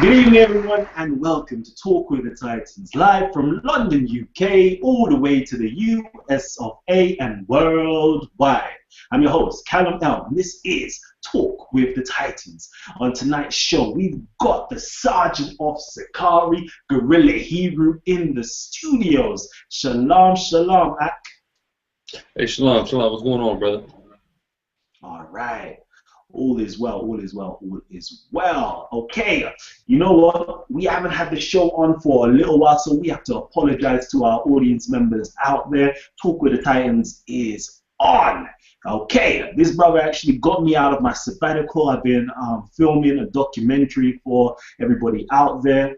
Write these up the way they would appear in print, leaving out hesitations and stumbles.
Good evening, everyone, and welcome to Talk with the Titans, live from London, UK, all the way to the US of A and worldwide. I'm your host, Callum L, and this is Talk with the Titans. On tonight's show, we've got the Sergeant of SICARI, Guerrilla Hebrew, in the studios. Shalom, shalom, Ak. Hey, shalom, shalom. What's going on, brother? All right. All is well, all is well, all is well. Okay, you know what? We haven't had the show on for a little while, so we have to apologize to our audience members out there. Talk with the Titans is on. Okay, this brother actually got me out of my sabbatical. I've been filming a documentary for everybody out there.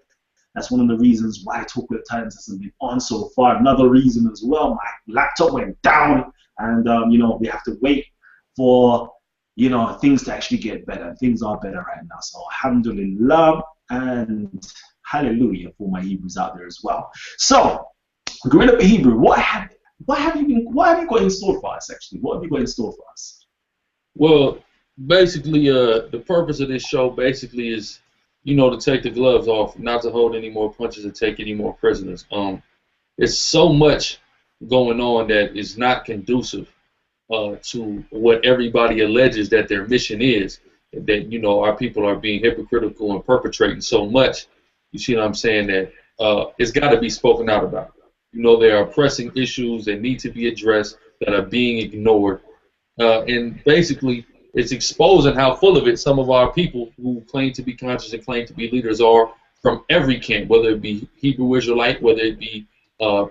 That's one of the reasons why Talk with the Titans hasn't been on so far. Another reason as well, my laptop went down, and you know, we have to wait for things to actually get better. Things are better right now. So alhamdulillah and hallelujah for my Hebrews out there as well. So, Guerrilla Hebrew, what have you got in store for us actually? What have you got in store for us? Well, basically, the purpose of this show basically is, to take the gloves off, not to hold any more punches and take any more prisoners. It's so much going on that is not conducive to what everybody alleges that their mission is, that our people are being hypocritical and perpetrating so much. You see what I'm saying? That it's got to be spoken out about. There are pressing issues that need to be addressed that are being ignored, and basically it's exposing how full of it some of our people who claim to be conscious and claim to be leaders are from every camp, whether it be Hebrew Israelite, whether it be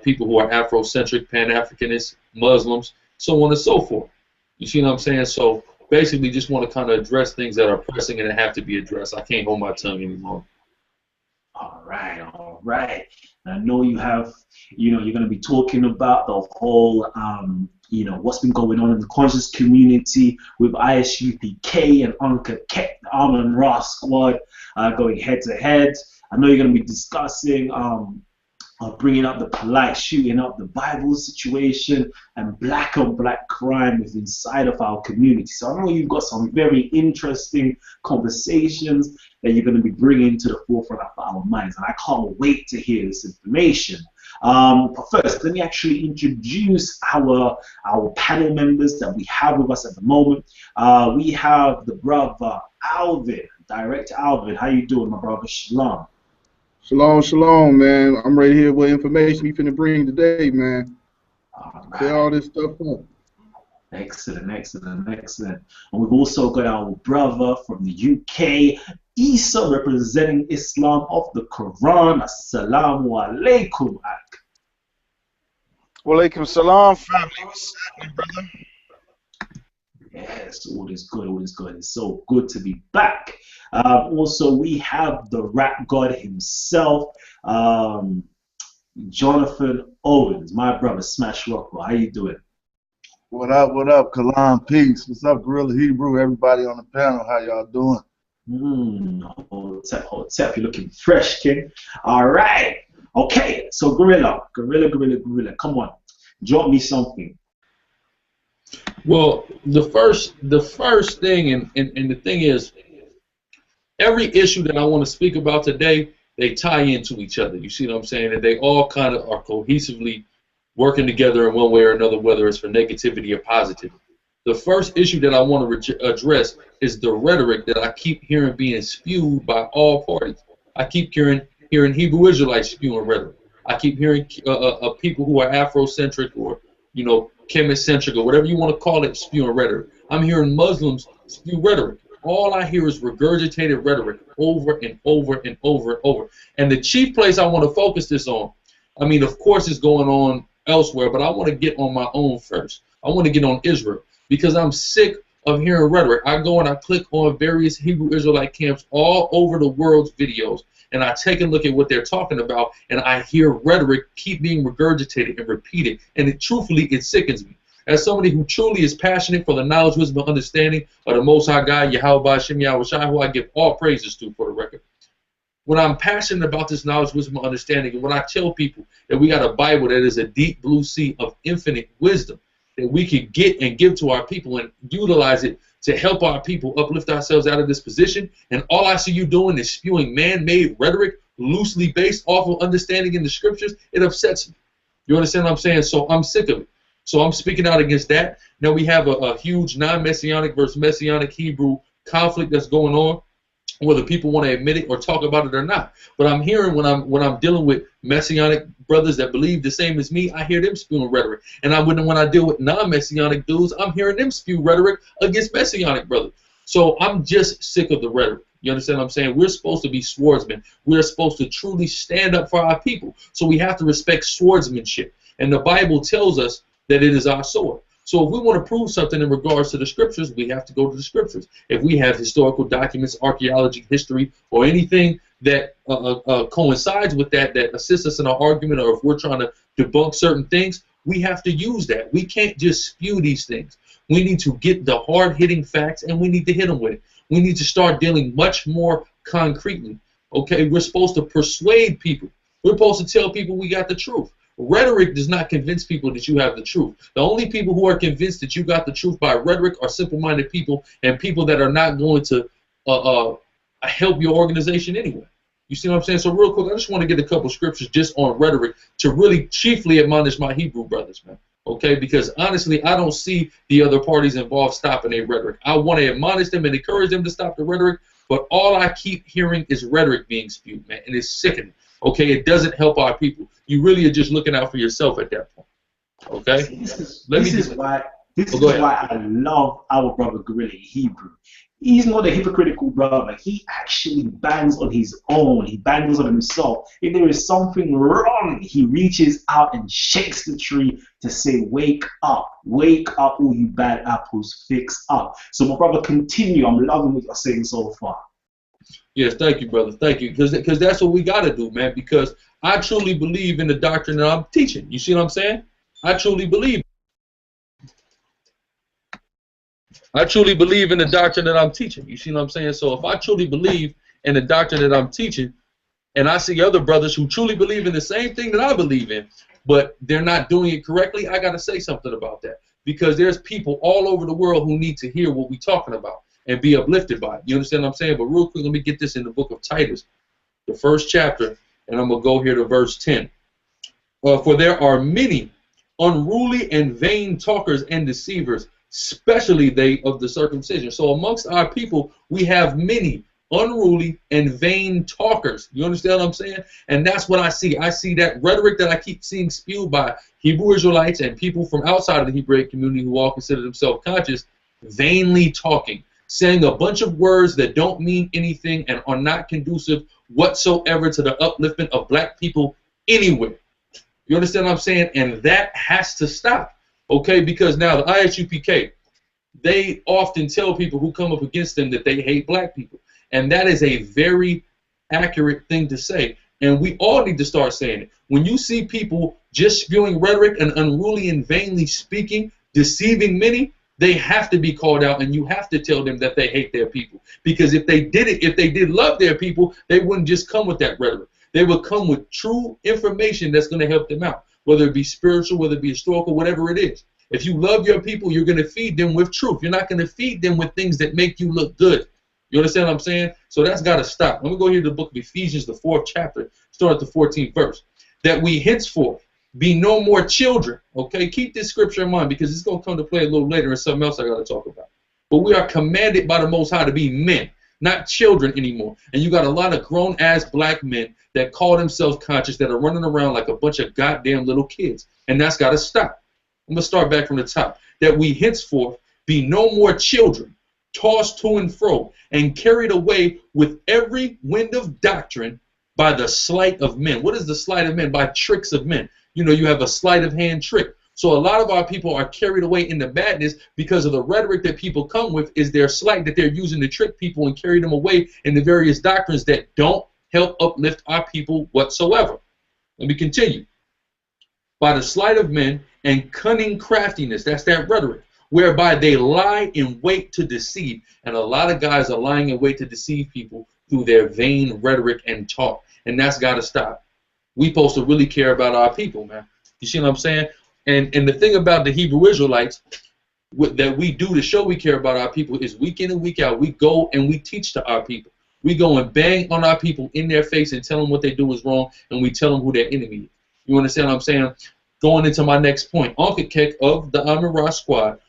people who are Afrocentric, Pan-Africanists, Muslims, so on and so forth. You see what I'm saying? So basically just want to kind of address things that are pressing and that have to be addressed. I can't hold my tongue anymore. All right, all right. I know you have, you're going to be talking about the whole, what's been going on in the conscious community with ISUPK and Uncle Ket, the Arm & Ra squad going head to head. I know you're going to be discussing bringing up the POLIGHT shooting up the Bible situation and black on black crime within inside of our community. So I know you've got some very interesting conversations that you're going to be bringing to the forefront of our minds, and I can't wait to hear this information. But first, let me actually introduce our panel members that we have with us at the moment. We have the brother Alvin, Director Alvin. How you doing, my brother? Shalom. Shalom, shalom, man. I'm right here with information you finna bring today, man. All right. Say all this stuff up. Excellent, excellent, excellent. And we've also got our brother from the UK, Isa, representing Islam of the Quran. Assalamu alaikum. Wa alaikum salam, family. What's happening, brother? Yes, all is good, all is good. It's so good to be back. Also, we have the rap god himself, Jonathan Owens, my brother, Smash Rockwell. How you doing? What up, Kalam? Peace. What's up, Guerrilla Hebrew? Everybody on the panel, how y'all doing? Hotep, you're looking fresh, King. All right. Okay, so Guerrilla, come on. Drop me something. Well, the first thing, and the thing is, every issue that I want to speak about today, they tie into each other. You see what I'm saying? And they all kind of are cohesively working together in one way or another, whether it's for negativity or positivity. The first issue that I want to address is the rhetoric that I keep hearing being spewed by all parties. I keep hearing Hebrew Israelites spewing rhetoric. I keep hearing people who are Afrocentric or, chemicentric or whatever you want to call it, spewing rhetoric. I'm hearing Muslims spew rhetoric. All I hear is regurgitated rhetoric over and over and over and over. And the chief place I want to focus this on, I mean, of course it's going on elsewhere, but I want to get on my own first. I want to get on Israel because I'm sick of hearing rhetoric. I go and I click on various Hebrew Israelite camps all over the world's videos, and I take a look at what they're talking about, and I hear rhetoric keep being regurgitated and repeated, and truthfully, it sickens me. As somebody who truly is passionate for the knowledge, wisdom, and understanding of the Most High God, Yahweh Shem Yahweh Shai, who I give all praises to, for the record. When I'm passionate about this knowledge, wisdom, and understanding, and when I tell people that we got a Bible that is a deep blue sea of infinite wisdom that we could get and give to our people and utilize it to help our people uplift ourselves out of this position, and all I see you doing is spewing man-made rhetoric loosely based off of understanding in the scriptures, it upsets me. You understand what I'm saying? So I'm sick of it. So I'm speaking out against that. Now we have a huge non-messianic versus messianic Hebrew conflict that's going on, whether people want to admit it or talk about it or not. But I'm hearing when I'm dealing with messianic brothers that believe the same as me, I hear them spewing rhetoric. And when I deal with non-messianic dudes, I'm hearing them spew rhetoric against messianic brothers. So I'm just sick of the rhetoric. You understand what I'm saying? We're supposed to be swordsmen. We're supposed to truly stand up for our people. So we have to respect swordsmanship. And the Bible tells us that it is our sword. So if we want to prove something in regards to the scriptures, we have to go to the scriptures. If we have historical documents, archaeology, history, or anything that coincides with that assists us in our argument, or if we're trying to debunk certain things, we have to use that. We can't just spew these things. We need to get the hard-hitting facts, and we need to hit them with it. We need to start dealing much more concretely. Okay, we're supposed to persuade people. We're supposed to tell people we got the truth. Rhetoric does not convince people that you have the truth. The only people who are convinced that you got the truth by rhetoric are simple-minded people and people that are not going to help your organization anyway. You see what I'm saying? So real quick, I just want to get a couple scriptures just on rhetoric to really chiefly admonish my Hebrew brothers, man. Okay, because honestly, I don't see the other parties involved stopping their rhetoric. I want to admonish them and encourage them to stop the rhetoric, but all I keep hearing is rhetoric being spewed, man, and it's sickening. Okay, it doesn't help our people. You really are just looking out for yourself at that point. Okay? This is why I love our brother Guerrilla Hebrew. He's not a hypocritical brother. He actually bangs on his own. He bangs on himself. If there is something wrong, he reaches out and shakes the tree to say, wake up, all you bad apples, fix up. So my brother, continue. I'm loving what you're saying so far. Yes, thank you, brother. Thank you. Because that's what we got to do, man. Because I truly believe in the doctrine that I'm teaching. You see what I'm saying? I truly believe. I truly believe in the doctrine that I'm teaching. You see what I'm saying? So if I truly believe in the doctrine that I'm teaching, and I see other brothers who truly believe in the same thing that I believe in, but they're not doing it correctly, I got to say something about that. Because there's people all over the world who need to hear what we're talking about and be uplifted by it. You understand what I'm saying? But real quick, let me get this in the book of Titus, the 1st chapter, and I'm going to go here to verse 10. For there are many unruly and vain talkers and deceivers, especially they of the circumcision. So amongst our people, we have many unruly and vain talkers. You understand what I'm saying? And that's what I see. I see that rhetoric that I keep seeing spewed by Hebrew Israelites and people from outside of the Hebraic community who all consider themselves conscious, vainly talking, saying a bunch of words that don't mean anything and are not conducive whatsoever to the upliftment of black people anywhere. You understand what I'm saying? And that has to stop. Okay, because now the ISUPK, they often tell people who come up against them that they hate black people. And that is a very accurate thing to say. And we all need to start saying it. When you see people just spewing rhetoric and unruly and vainly speaking, deceiving many, they have to be called out, and you have to tell them that they hate their people. Because if they did it, if they did love their people, they wouldn't just come with that rhetoric. They would come with true information that's going to help them out, whether it be spiritual, whether it be historical, whatever it is. If you love your people, you're going to feed them with truth. You're not going to feed them with things that make you look good. You understand what I'm saying? So that's got to stop. Let me go here to the book of Ephesians, the 4th chapter, start at the 14th verse. That we henceforth be no more children. Okay, keep this scripture in mind because it's going to come to play a little later in something else I got to talk about. But we are commanded by the Most High to be men, not children anymore. And you got a lot of grown-ass black men that call themselves conscious that are running around like a bunch of goddamn little kids. And that's got to stop. I'm going to start back from the top. That we henceforth be no more children, tossed to and fro, and carried away with every wind of doctrine by the sleight of men. What is the sleight of men? By tricks of men. You know, you have a sleight of hand trick. So a lot of our people are carried away into madness because of the rhetoric that people come with is their sleight that they're using to trick people and carry them away in the various doctrines that don't help uplift our people whatsoever. Let me continue. By the sleight of men and cunning craftiness, that's that rhetoric, whereby they lie in wait to deceive. And a lot of guys are lying in wait to deceive people through their vain rhetoric and talk. And that's got to stop. We supposed to really care about our people, man. You see what I'm saying? And the thing about the Hebrew Israelites, that we do to show we care about our people is week in and week out. We go and we teach to our people. We go and bang on our people in their face and tell them what they do is wrong, and we tell them who their enemy is. You understand what I'm saying? Going into my next point, Uncle Keck of the Amin-Ra squad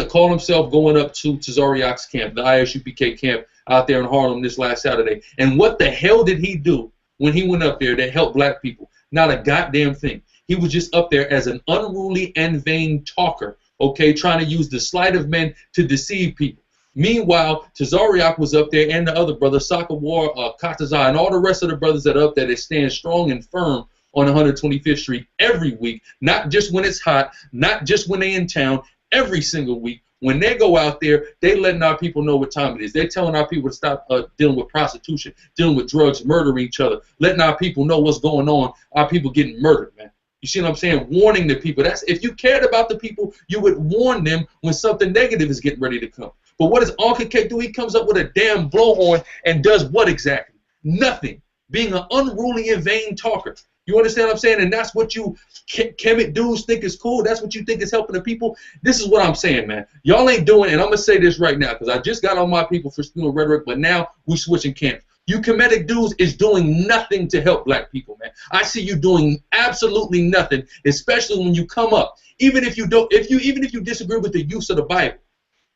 called himself going up to Tazariak's camp, the ISUPK camp out there in Harlem this last Saturday. And what the hell did he do when he went up there to help black people? Not a goddamn thing. He was just up there as an unruly and vain talker, okay, trying to use the sleight of men to deceive people. Meanwhile, Tazariak was up there and the other brothers, Sakawar, Katazai, and all the rest of the brothers that are up there that stand strong and firm on 125th Street every week, not just when it's hot, not just when they're in town, every single week. When they go out there, they letting our people know what time it is. They're telling our people to stop dealing with prostitution, dealing with drugs, murdering each other, letting our people know what's going on, our people getting murdered, man. You see what I'm saying? Warning the people. That's if you cared about the people, you would warn them when something negative is getting ready to come. But what does Uncle K do? He comes up with a damn blowhorn and does what exactly? Nothing. Being an unruly and vain talker. You understand what I'm saying? And that's what you Kemet dudes think is cool. That's what you think is helping the people. This is what I'm saying, man. Y'all ain't doing, and I'm going to say this right now because I just got on my people for spewing rhetoric, but now we switching camps. You Kemetic dudes is doing nothing to help black people, man. I see you doing absolutely nothing, especially when you come up. Even if you disagree with the use of the Bible.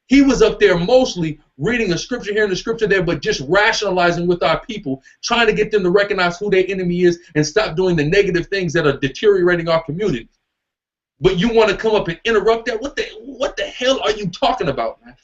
He was up there mostly reading a scripture here and a scripture there, but just rationalizing with our people, trying to get them to recognize who their enemy is and stop doing the negative things that are deteriorating our community. But you want to come up and interrupt that? What the hell are you talking about, man?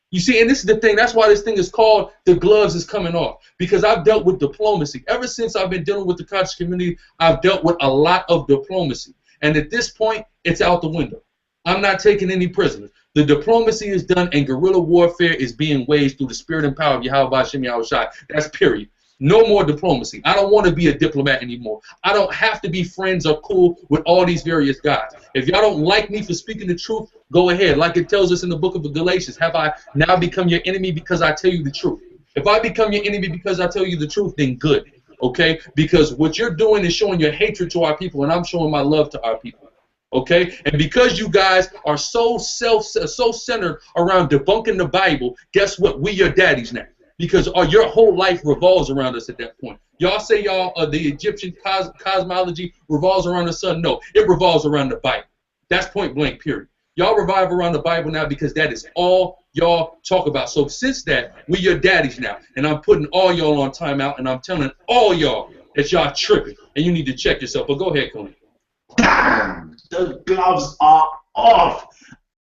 You see, and this is the thing. That's why this thing is called the gloves is coming off. Because I've dealt with diplomacy. Ever since I've been dealing with the conscious community, I've dealt with a lot of diplomacy. And at this point, it's out the window. I'm not taking any prisoners. The diplomacy is done, and guerrilla warfare is being waged through the spirit and power of Yahweh Shem Yahushai. That's period. No more diplomacy. I don't want to be a diplomat anymore. I don't have to be friends or cool with all these various guys. If y'all don't like me for speaking the truth, go ahead. Like it tells us in the book of the Galatians, have I now become your enemy because I tell you the truth? If I become your enemy because I tell you the truth, then good. Okay? Because what you're doing is showing your hatred to our people, and I'm showing my love to our people. Okay, and because you guys are so centered around debunking the Bible, guess what? We your daddies now, because your whole life revolves around us at that point. Y'all say the Egyptian cosmology revolves around the sun. No, it revolves around the Bible. That's point blank. Period. Y'all revive around the Bible now because that is all y'all talk about. So since that, we your daddies now, and I'm putting all y'all on timeout, and I'm telling all y'all that y'all tripping, and you need to check yourself. But go ahead, Coney. Damn, the gloves are off.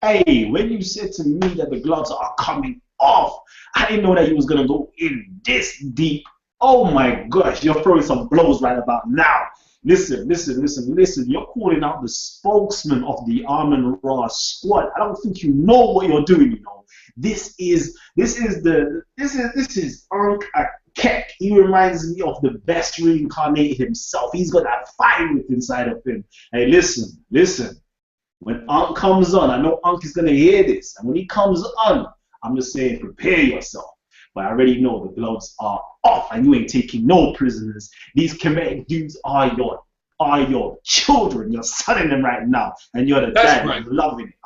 Hey, when you said to me that the gloves are coming off, I didn't know that you was going to go in this deep. Oh my gosh, you're throwing some blows right about now. Listen. You're calling out the spokesman of the Amin-Ra squad. I don't think you know what you're doing, you know. This is Unc Keck. He reminds me of the best reincarnated himself. He's got that fire within inside of him. Hey, listen. When Unc comes on, I know Unc is gonna hear this, and when he comes on, I'm just saying, prepare yourself. But I already know the gloves are off, and you ain't taking no prisoners. These Kemetic dudes are your children. You're sonning them right now, and you're the dad. Right.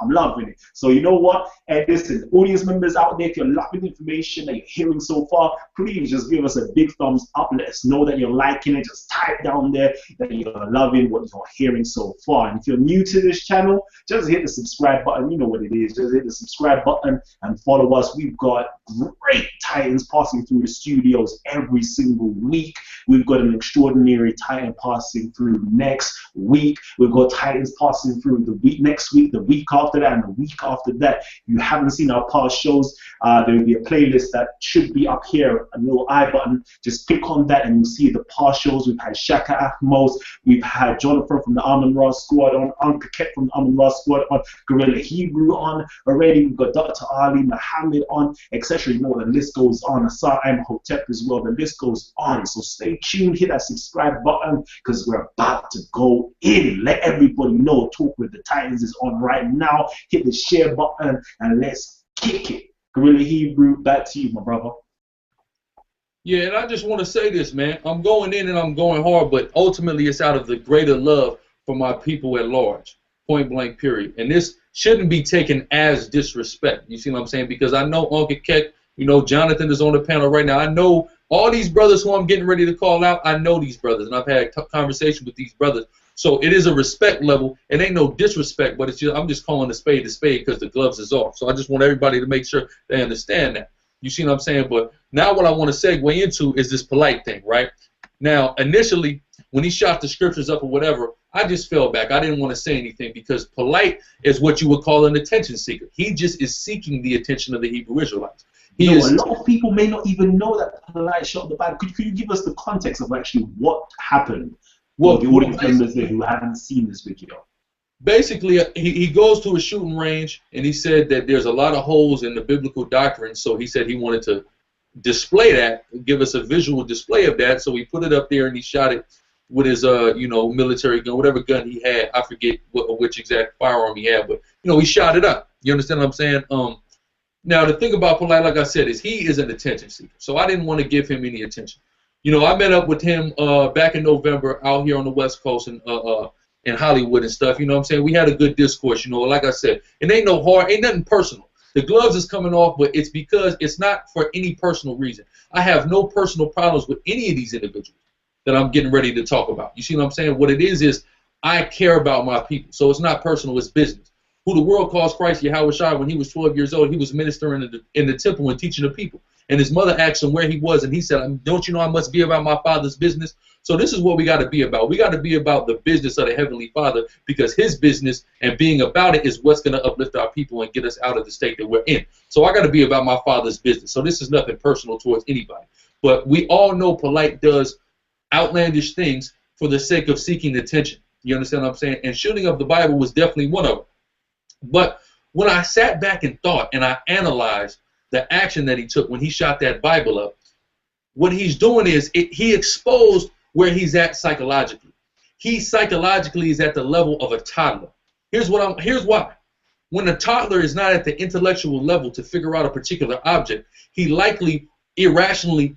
I'm loving it. So you know what? And listen, audience members out there, if you're loving the information that you're hearing so far, please just give us a big thumbs up. Let us know that you're liking it. Just type down there that you're loving what you're hearing so far. And if you're new to this channel, just hit the subscribe button. You know what it is. Just hit the subscribe button and follow us. We've got great Titans passing through the studios every single week. We've got an extraordinary Titan passing through next week. We've got Titans passing through the week next week, the week after that, and the week after that. If you haven't seen our past shows, there will be a playlist that should be up here, a little I button. Just click on that and you'll see the past shows. We've had Shaka Ahmos, we've had Jonathan from the Amin-Ra squad on, Uncle Keck from the Amin-Ra squad on, Guerrilla Hebrew on already. We've got Dr. Ali Muhammad on, etc. You know, the list goes on. Asar Hotep as well. The list goes on. So stay tuned, hit that subscribe button because we're about to go in. Let everybody know Talk with the Titans is on right now. Hit the share button and let's kick it. Guerrilla Hebrew, back to you, my brother. Yeah, and I just want to say this, man. I'm going in and I'm going hard, but ultimately it's out of the greater love for my people at large. Point blank, period. And this shouldn't be taken as disrespect. You see what I'm saying? Because I know Uncle Keck, you know, Jonathan is on the panel right now. I know all these brothers who I'm getting ready to call out. I know these brothers, and I've had conversation with these brothers. So it is a respect level. It ain't no disrespect, but it's just, I'm just calling the spade because the gloves is off. So I just want everybody to make sure they understand that. You see what I'm saying? But now what I want to segue into is this polite thing, right? Now, initially, when he shot the scriptures up or whatever, I just fell back. I didn't want to say anything because polite is what you would call an attention seeker. He just is seeking the attention of the Hebrew Israelites. A lot of people may not even know that polite shot the Bible. Could you give us the context of actually what happened? Well, the audience members there who haven't seen this video. Basically, he goes to a shooting range, and he said that there's a lot of holes in the biblical doctrine, so he said he wanted to display that, give us a visual display of that, so he put it up there, and he shot it with his, you know, military gun, whatever gun he had. I forget which exact firearm he had, but, you know, he shot it up. You understand what I'm saying? Now, the thing about polite, like I said, is he is an attention seeker, so I didn't want to give him any attention. You know, I met up with him back in November out here on the West Coast in Hollywood and stuff. You know what I'm saying? We had a good discourse. You know, like I said, it ain't no hard, ain't nothing personal. The gloves is coming off, but it's because it's not for any personal reason. I have no personal problems with any of these individuals that I'm getting ready to talk about. You see what I'm saying? What it is I care about my people. So it's not personal, it's business. Who the world calls Christ Yahushua, when he was 12 years old, he was ministering in the temple and teaching the people. And his mother asked him where he was, and he said, don't you know I must be about my Father's business? So this is what we got to be about. We got to be about the business of the Heavenly Father, because his business and being about it is what's going to uplift our people and get us out of the state that we're in. So I got to be about my Father's business. So this is nothing personal towards anybody. But we all know polite does outlandish things for the sake of seeking attention. You understand what I'm saying? And shooting up the Bible was definitely one of them. But when I sat back and thought and I analyzed the action that he took when he shot that Bible up, what he's doing is he exposed where he's at psychologically. He psychologically is at the level of a toddler. Here's why. When a toddler is not at the intellectual level to figure out a particular object, he likely irrationally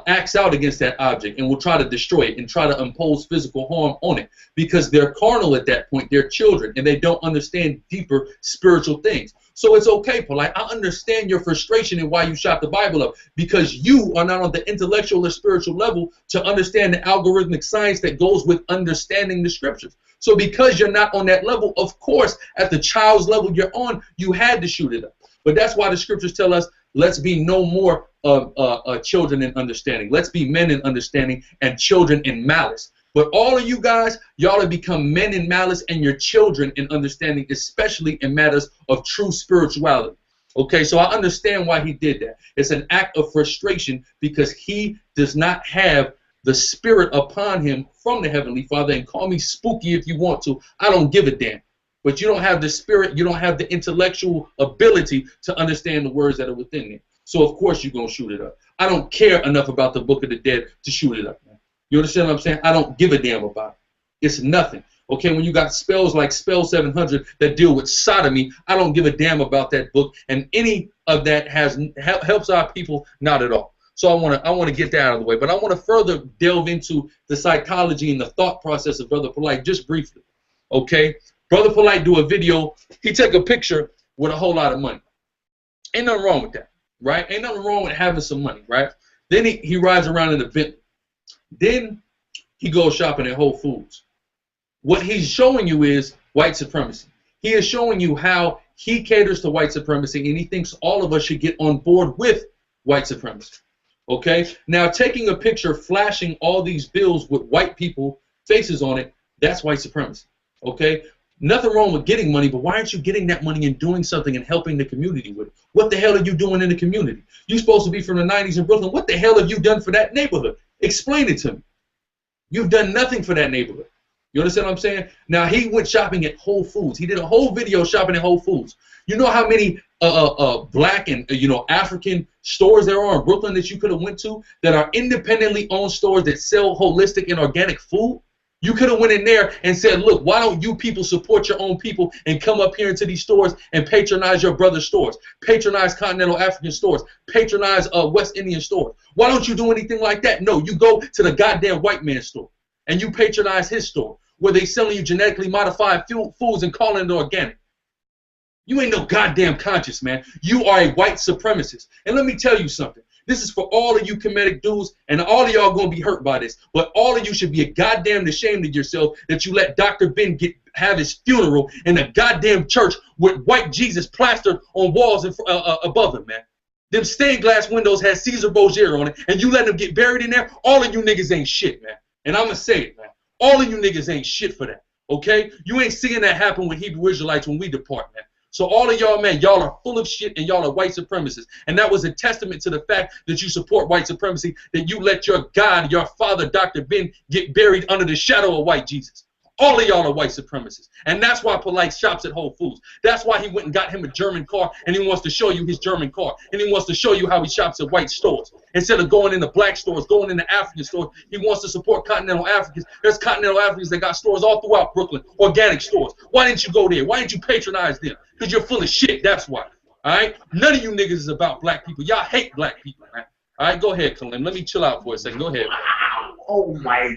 acts out against that object and will try to destroy it and try to impose physical harm on it, because they're carnal at that point. They're children and they don't understand deeper spiritual things. So it's okay, polite. I understand your frustration and why you shot the Bible up, because you are not on the intellectual or spiritual level to understand the algorithmic science that goes with understanding the scriptures. So because you're not on that level, of course, at the child's level you're on, you had to shoot it up. But that's why the scriptures tell us, let's be no more children in understanding. Let's be men in understanding and children in malice. But all of you guys, y'all have become men in malice and you're children in understanding, especially in matters of true spirituality. Okay, so I understand why he did that. It's an act of frustration because he does not have the spirit upon him from the Heavenly Father. And call me spooky if you want to. I don't give a damn. But you don't have the spirit, you don't have the intellectual ability to understand the words that are within there. So of course you're going to shoot it up. I don't care enough about the Book of the Dead to shoot it up, man. You understand what I'm saying? I don't give a damn about it. It's nothing. Okay, when you got spells like Spell 700 that deal with sodomy, I don't give a damn about that book, and any of that helps our people, not at all. So I want to get that out of the way, but I want to further delve into the psychology and the thought process of Brother Polite just briefly. Okay, Brother Polite do a video. He take a picture with a whole lot of money. Ain't nothing wrong with that, right? Ain't nothing wrong with having some money, right? Then he rides around in a Bentley. Then he goes shopping at Whole Foods. What he's showing you is white supremacy. He is showing you how he caters to white supremacy, and he thinks all of us should get on board with white supremacy. Okay? Now, taking a picture, flashing all these bills with white people faces on it, that's white supremacy. Okay? Nothing wrong with getting money, but why aren't you getting that money and doing something and helping the community with it? What the hell are you doing in the community? You're supposed to be from the 90s in Brooklyn. What the hell have you done for that neighborhood? Explain it to me. You've done nothing for that neighborhood. You understand what I'm saying? Now, he went shopping at Whole Foods. He did a whole video shopping at Whole Foods. You know how many black and African stores there are in Brooklyn that you could have went to that are independently owned stores that sell holistic and organic food? You could have went in there and said, look, why don't you people support your own people and come up here into these stores and patronize your brother's stores, patronize continental African stores, patronize West Indian stores. Why don't you do anything like that? No, you go to the goddamn white man's store and you patronize his store where they selling you genetically modified foods and calling it organic. You ain't no goddamn conscious, man. You are a white supremacist. And let me tell you something. This is for all of you Kemetic dudes, and all of y'all gonna be hurt by this. But all of you should be goddamn ashamed of yourself that you let Dr. Ben have his funeral in a goddamn church with white Jesus plastered on walls above him, man. Them stained glass windows had Caesar Borgia on it, and you let them get buried in there. All of you niggas ain't shit, man. And I'm gonna say it, man. All of you niggas ain't shit for that, okay? You ain't seeing that happen with Hebrew Israelites when we depart, man. So all of y'all, man, y'all are full of shit and y'all are white supremacists. And that was a testament to the fact that you support white supremacy, that you let your God, your father, Dr. Ben, get buried under the shadow of white Jesus. All of y'all are white supremacists. And that's why Polite shops at Whole Foods. That's why he went and got him a German car, and he wants to show you his German car. And he wants to show you how he shops at white stores. Instead of going into black stores, going into African stores, he wants to support continental Africans. There's continental Africans that got stores all throughout Brooklyn, organic stores. Why didn't you go there? Why didn't you patronize them? Because you're full of shit, that's why. All right? None of you niggas is about black people. Y'all hate black people, right? All right, go ahead, Kalim. Let me chill out for a second. Go ahead. Oh, my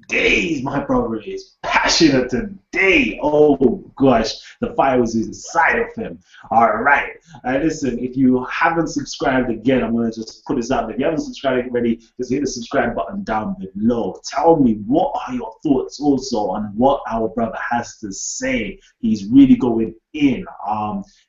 days, my brother is passionate today. Oh gosh, the fire was inside of him. All right, listen, if you haven't subscribed again, I'm gonna just put this out there. If you haven't subscribed already, just hit the subscribe button down below. Tell me, what are your thoughts also on what our brother has to say? He's really going in.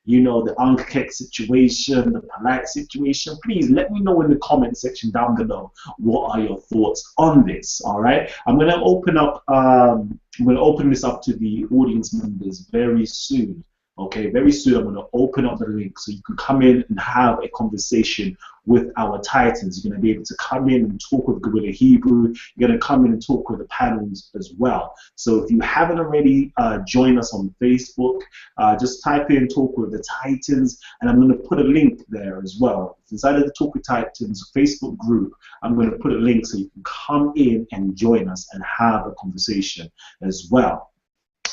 You know, the Uncle situation, the Polite situation. Please let me know in the comment section down below what are your thoughts on this. All right, I'm gonna open up. I'm gonna open this up to the audience members very soon. Okay, very soon I'm going to open up the link so you can come in and have a conversation with our Titans. You're going to be able to come in and talk with Guerrilla Hebrew. You're going to come in and talk with the panels as well. So if you haven't already joined us on Facebook, just type in Talk with the Titans, and I'm going to put a link there as well. Inside of the Talk with Titans Facebook group, I'm going to put a link so you can come in and join us and have a conversation as well.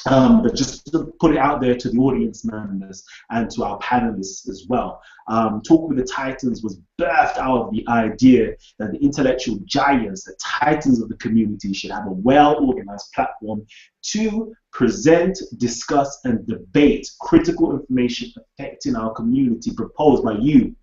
But just to put it out there to the audience members and to our panelists as well, Talk with the Titans was birthed out of the idea that the intellectual giants, the titans of the community, should have a well-organized platform to present, discuss, and debate critical information affecting our community proposed by you,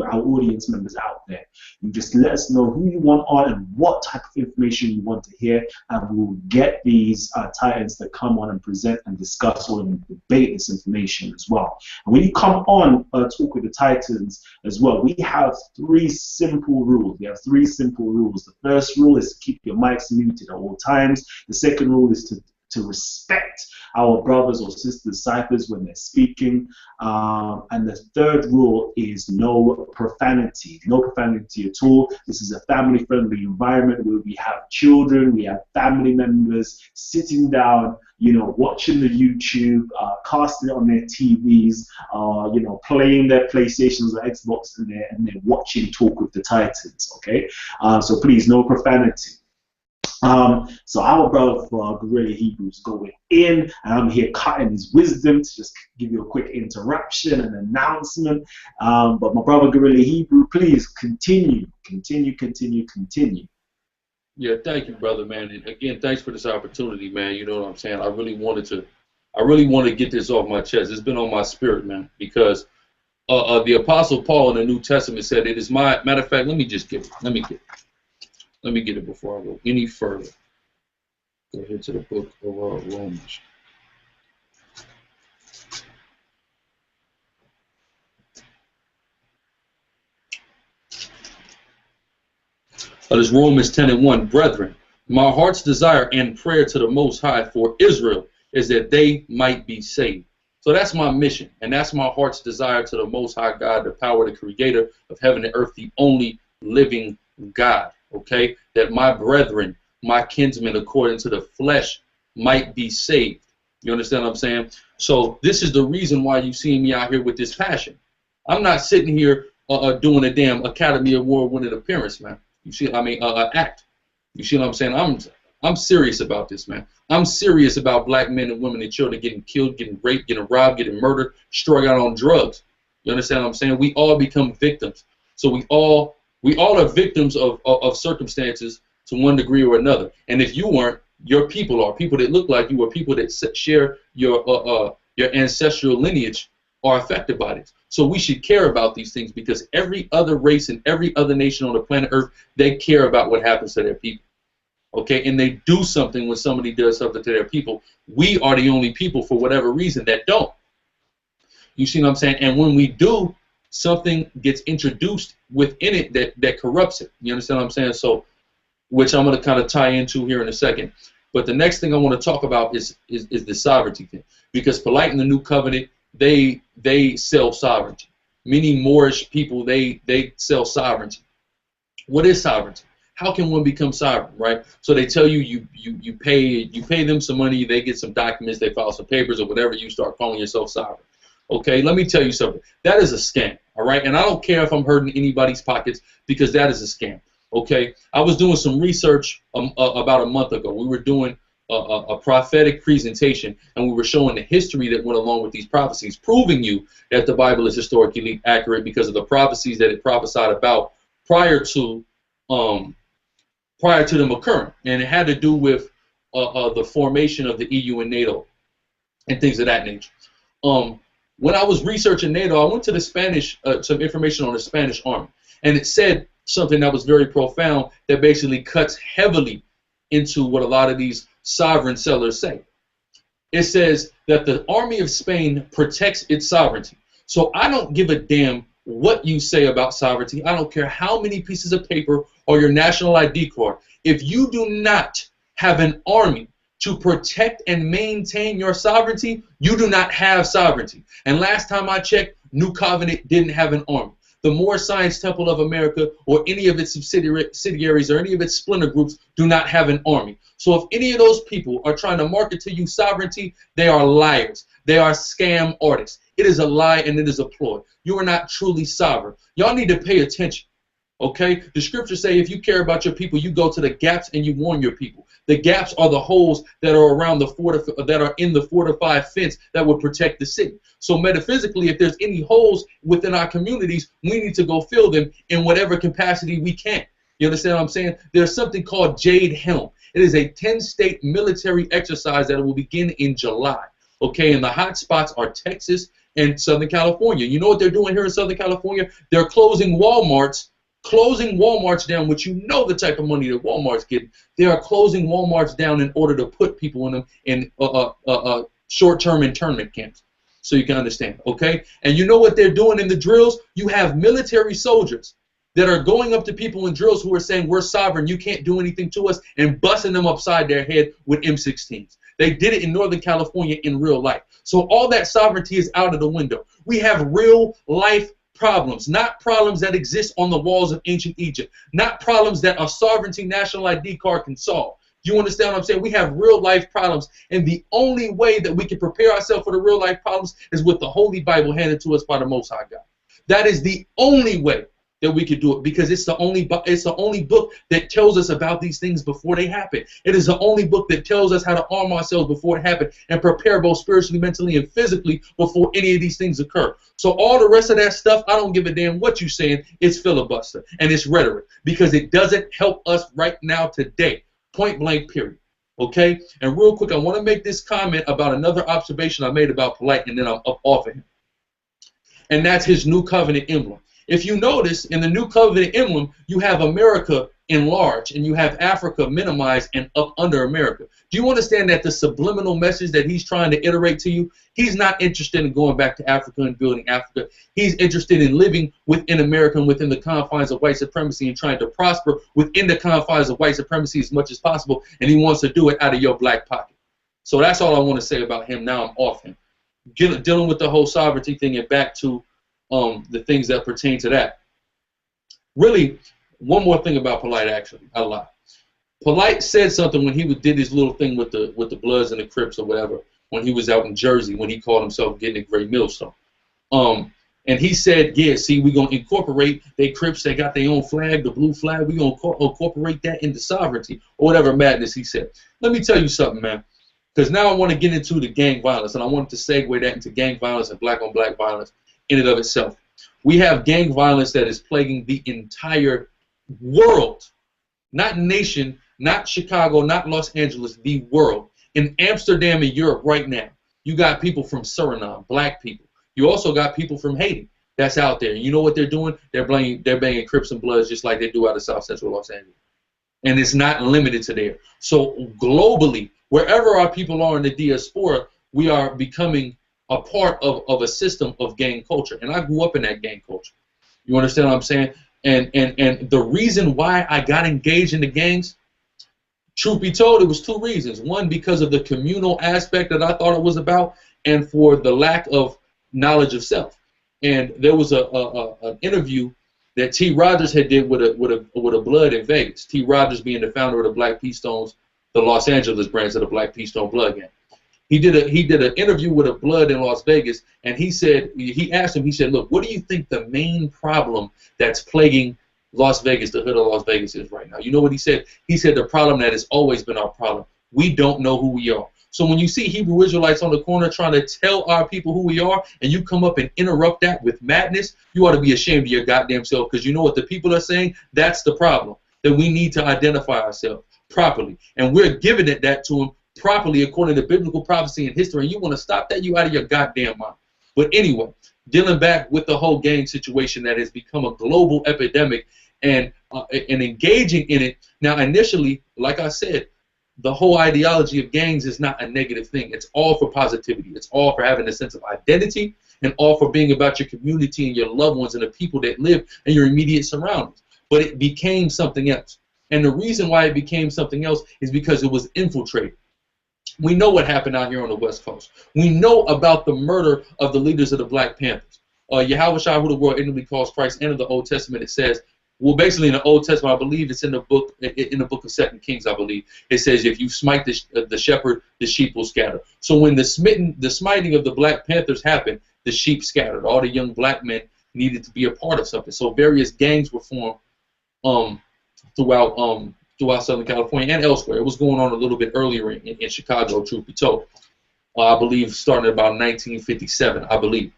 our audience members out there. You just let us know who you want on and what type of information you want to hear, and we'll get these titans to come on and present and discuss or debate this information as well. And when you come on Talk with the Titans as well, we have 3 simple rules. We have 3 simple rules. The first rule is to keep your mics muted at all times. The second rule is to respect our brothers or sisters ciphers when they're speaking, and the third rule is no profanity at all. This is a family-friendly environment where we have children, we have family members sitting down, you know, watching the YouTube, casting it on their TVs, you know, playing their PlayStations or Xbox, and they're watching Talk with the Titans. Okay, so please, no profanity. So our brother for Guerrilla Hebrew is going in, and I'm here cutting his wisdom to just give you a quick interruption and announcement. But my brother Guerrilla Hebrew, please continue. Yeah, thank you, brother, man. And again, thanks for this opportunity, man. You know what I'm saying? I really want to get this off my chest. It's been on my spirit, man, because the Apostle Paul in the New Testament said, "It is my," matter of fact, let me get it before I go any further. Go ahead to the book of Romans. This Romans 10:1. Brethren, my heart's desire and prayer to the Most High for Israel is that they might be saved. So that's my mission, and that's my heart's desire to the Most High God, the power, the creator of heaven and earth, the only living God. Okay, that my brethren, my kinsmen, according to the flesh, might be saved. You understand what I'm saying? So this is the reason why you see me out here with this passion. I'm not sitting here doing a damn Academy Award winning appearance, man. You see, act. You see what I'm saying? I'm serious about this, man. I'm serious about black men and women and children getting killed, getting raped, getting robbed, getting murdered, struck out on drugs. You understand what I'm saying? We all become victims. So we all are victims of circumstances to one degree or another. And if you weren't, your people are. People that look like you, or people that share your ancestral lineage are affected by this. So we should care about these things because every other race and every other nation on the planet Earth, they care about what happens to their people. Okay, and they do something when somebody does something to their people. We are the only people, for whatever reason, that don't. You see what I'm saying? And when we do, something gets introduced within it that corrupts it. You understand what I'm saying? So, which I'm going to kind of tie into here in a second. But the next thing I want to talk about is the sovereignty thing, because POLIGHT in the New Covenant, they sell sovereignty. Many Moorish people, they sell sovereignty. What is sovereignty? How can one become sovereign, right? So they tell you you pay them some money, they get some documents, they file some papers or whatever, you start calling yourself sovereign. Okay, let me tell you something. That is a scam, all right? And I don't care if I'm hurting anybody's pockets, because that is a scam. Okay, I was doing some research about a month ago. We were doing a prophetic presentation, and we were showing the history that went along with these prophecies, proving you that the Bible is historically accurate because of the prophecies that it prophesied about prior to them occurring. And it had to do with the formation of the EU and NATO and things of that nature. When I was researching NATO, I went to the Spanish, some information on the Spanish army, and it said something that was very profound that basically cuts heavily into what a lot of these sovereign sellers say. It says that the army of Spain protects its sovereignty. So I don't give a damn what you say about sovereignty. I don't care how many pieces of paper or your national ID card. If you do not have an army to protect and maintain your sovereignty, you do not have sovereignty. And last time I checked, New Covenant didn't have an army. The Moorish Science Temple of America or any of its subsidiaries or any of its splinter groups do not have an army. So if any of those people are trying to market to you sovereignty, they are liars. They are scam artists. It is a lie and it is a ploy. You are not truly sovereign. Y'all need to pay attention. Okay? The scriptures say if you care about your people, you go to the gaps and you warn your people. The gaps are the holes that are around in the fortified fence that would protect the city. So metaphysically, if there's any holes within our communities, we need to go fill them in whatever capacity we can. You understand what I'm saying? There's something called Jade Helm. It is a 10-state military exercise that will begin in July. Okay, and the hot spots are Texas and Southern California. You know what they're doing here in Southern California? They're closing Walmarts down, which you know the type of money that Walmart's getting. They are closing Walmarts down in order to put people in them in short-term internment camps, so you can understand, okay? And you know what they're doing in the drills? You have military soldiers that are going up to people in drills who are saying, we're sovereign, you can't do anything to us, and busting them upside their head with M16s. They did it in Northern California in real life. So all that sovereignty is out of the window. We have real life problems, not problems that exist on the walls of ancient Egypt, not problems that a sovereignty national ID card can solve. Do you understand what I'm saying? We have real life problems, and the only way that we can prepare ourselves for the real life problems is with the Holy Bible handed to us by the Most High God. That is the only way that we could do it, because it's the only book that tells us about these things before they happen. It is the only book that tells us how to arm ourselves before it happens and prepare both spiritually, mentally, and physically before any of these things occur. So all the rest of that stuff, I don't give a damn what you're saying. It's filibuster and it's rhetoric, because it doesn't help us right now today. Point blank, period. Okay? And real quick, I want to make this comment about another observation I made about POLIGHT, and then I'm up off of him. And that's his New Covenant emblem. If you notice, in the New Covenant emblem, you have America enlarged, and you have Africa minimized and up under America. Do you understand that the subliminal message that he's trying to iterate to you, he's not interested in going back to Africa and building Africa. He's interested in living within America and within the confines of white supremacy and trying to prosper within the confines of white supremacy as much as possible, and he wants to do it out of your black pocket. So that's all I want to say about him. Now I'm off him. Dealing with the whole sovereignty thing and back to the things that pertain to that. Really, one more thing about POLIGHT, actually, I lied. POLIGHT said something when he did his little thing with the Bloods and the Crips or whatever, when he was out in Jersey, when he called himself getting a great millstone. And he said, yeah, see, we're going to incorporate, they Crips, they got their own flag, the blue flag, we're going to incorporate that into sovereignty, or whatever madness he said. Let me tell you something, man, because now I want to get into the gang violence, and I wanted to segue that into gang violence and black-on-black violence in and of itself. We have gang violence that is plaguing the entire world, not nation, not Chicago, not Los Angeles, the world. In Amsterdam and Europe right now, you got people from Suriname, black people. You also got people from Haiti that's out there. You know what they're doing? They're banging Crips and Bloods just like they do out of South Central Los Angeles. And it's not limited to there. So globally, wherever our people are in the diaspora, we are becoming a part of a system of gang culture. And I grew up in that gang culture. You understand what I'm saying? And the reason why I got engaged in the gangs, truth be told, it was two reasons. One, because of the communal aspect that I thought it was about, and for the lack of knowledge of self. And there was an interview that T. Rogers had did with a Blood in Vegas. T. Rogers being the founder of the Black P. Stones, the Los Angeles branch of the Black P. Stone Blood gang. He did an interview with a Blood in Las Vegas, and he asked him, look, what do you think the main problem that's plaguing Las Vegas, the hood of Las Vegas, is right now? You know what he said? He said the problem that has always been our problem. We don't know who we are. So when you see Hebrew Israelites on the corner trying to tell our people who we are, and you come up and interrupt that with madness, you ought to be ashamed of your goddamn self, because you know what the people are saying? That's the problem, that we need to identify ourselves properly. And we're giving that to them properly according to biblical prophecy and history. And you want to stop that? You out of your goddamn mind. But anyway, dealing back with the whole gang situation that has become a global epidemic, and engaging in it. Now, initially, like I said, the whole ideology of gangs is not a negative thing. It's all for positivity. It's all for having a sense of identity, and all for being about your community and your loved ones and the people that live in your immediate surroundings. But it became something else. And the reason why it became something else is because it was infiltrated. We know what happened out here on the West Coast. We know about the murder of the leaders of the Black Panthers. Yahushua, who the world inwardly calls Christ, and in the Old Testament it says, well, basically in the Old Testament, I believe it's in the book of 2 Kings, I believe. It says, if you smite the shepherd, the sheep will scatter. So when the smiting of the Black Panthers happened, the sheep scattered. All the young black men needed to be a part of something. So various gangs were formed throughout Southern California and elsewhere. It was going on a little bit earlier in Chicago, truth be told. I believe starting about 1957, I believe.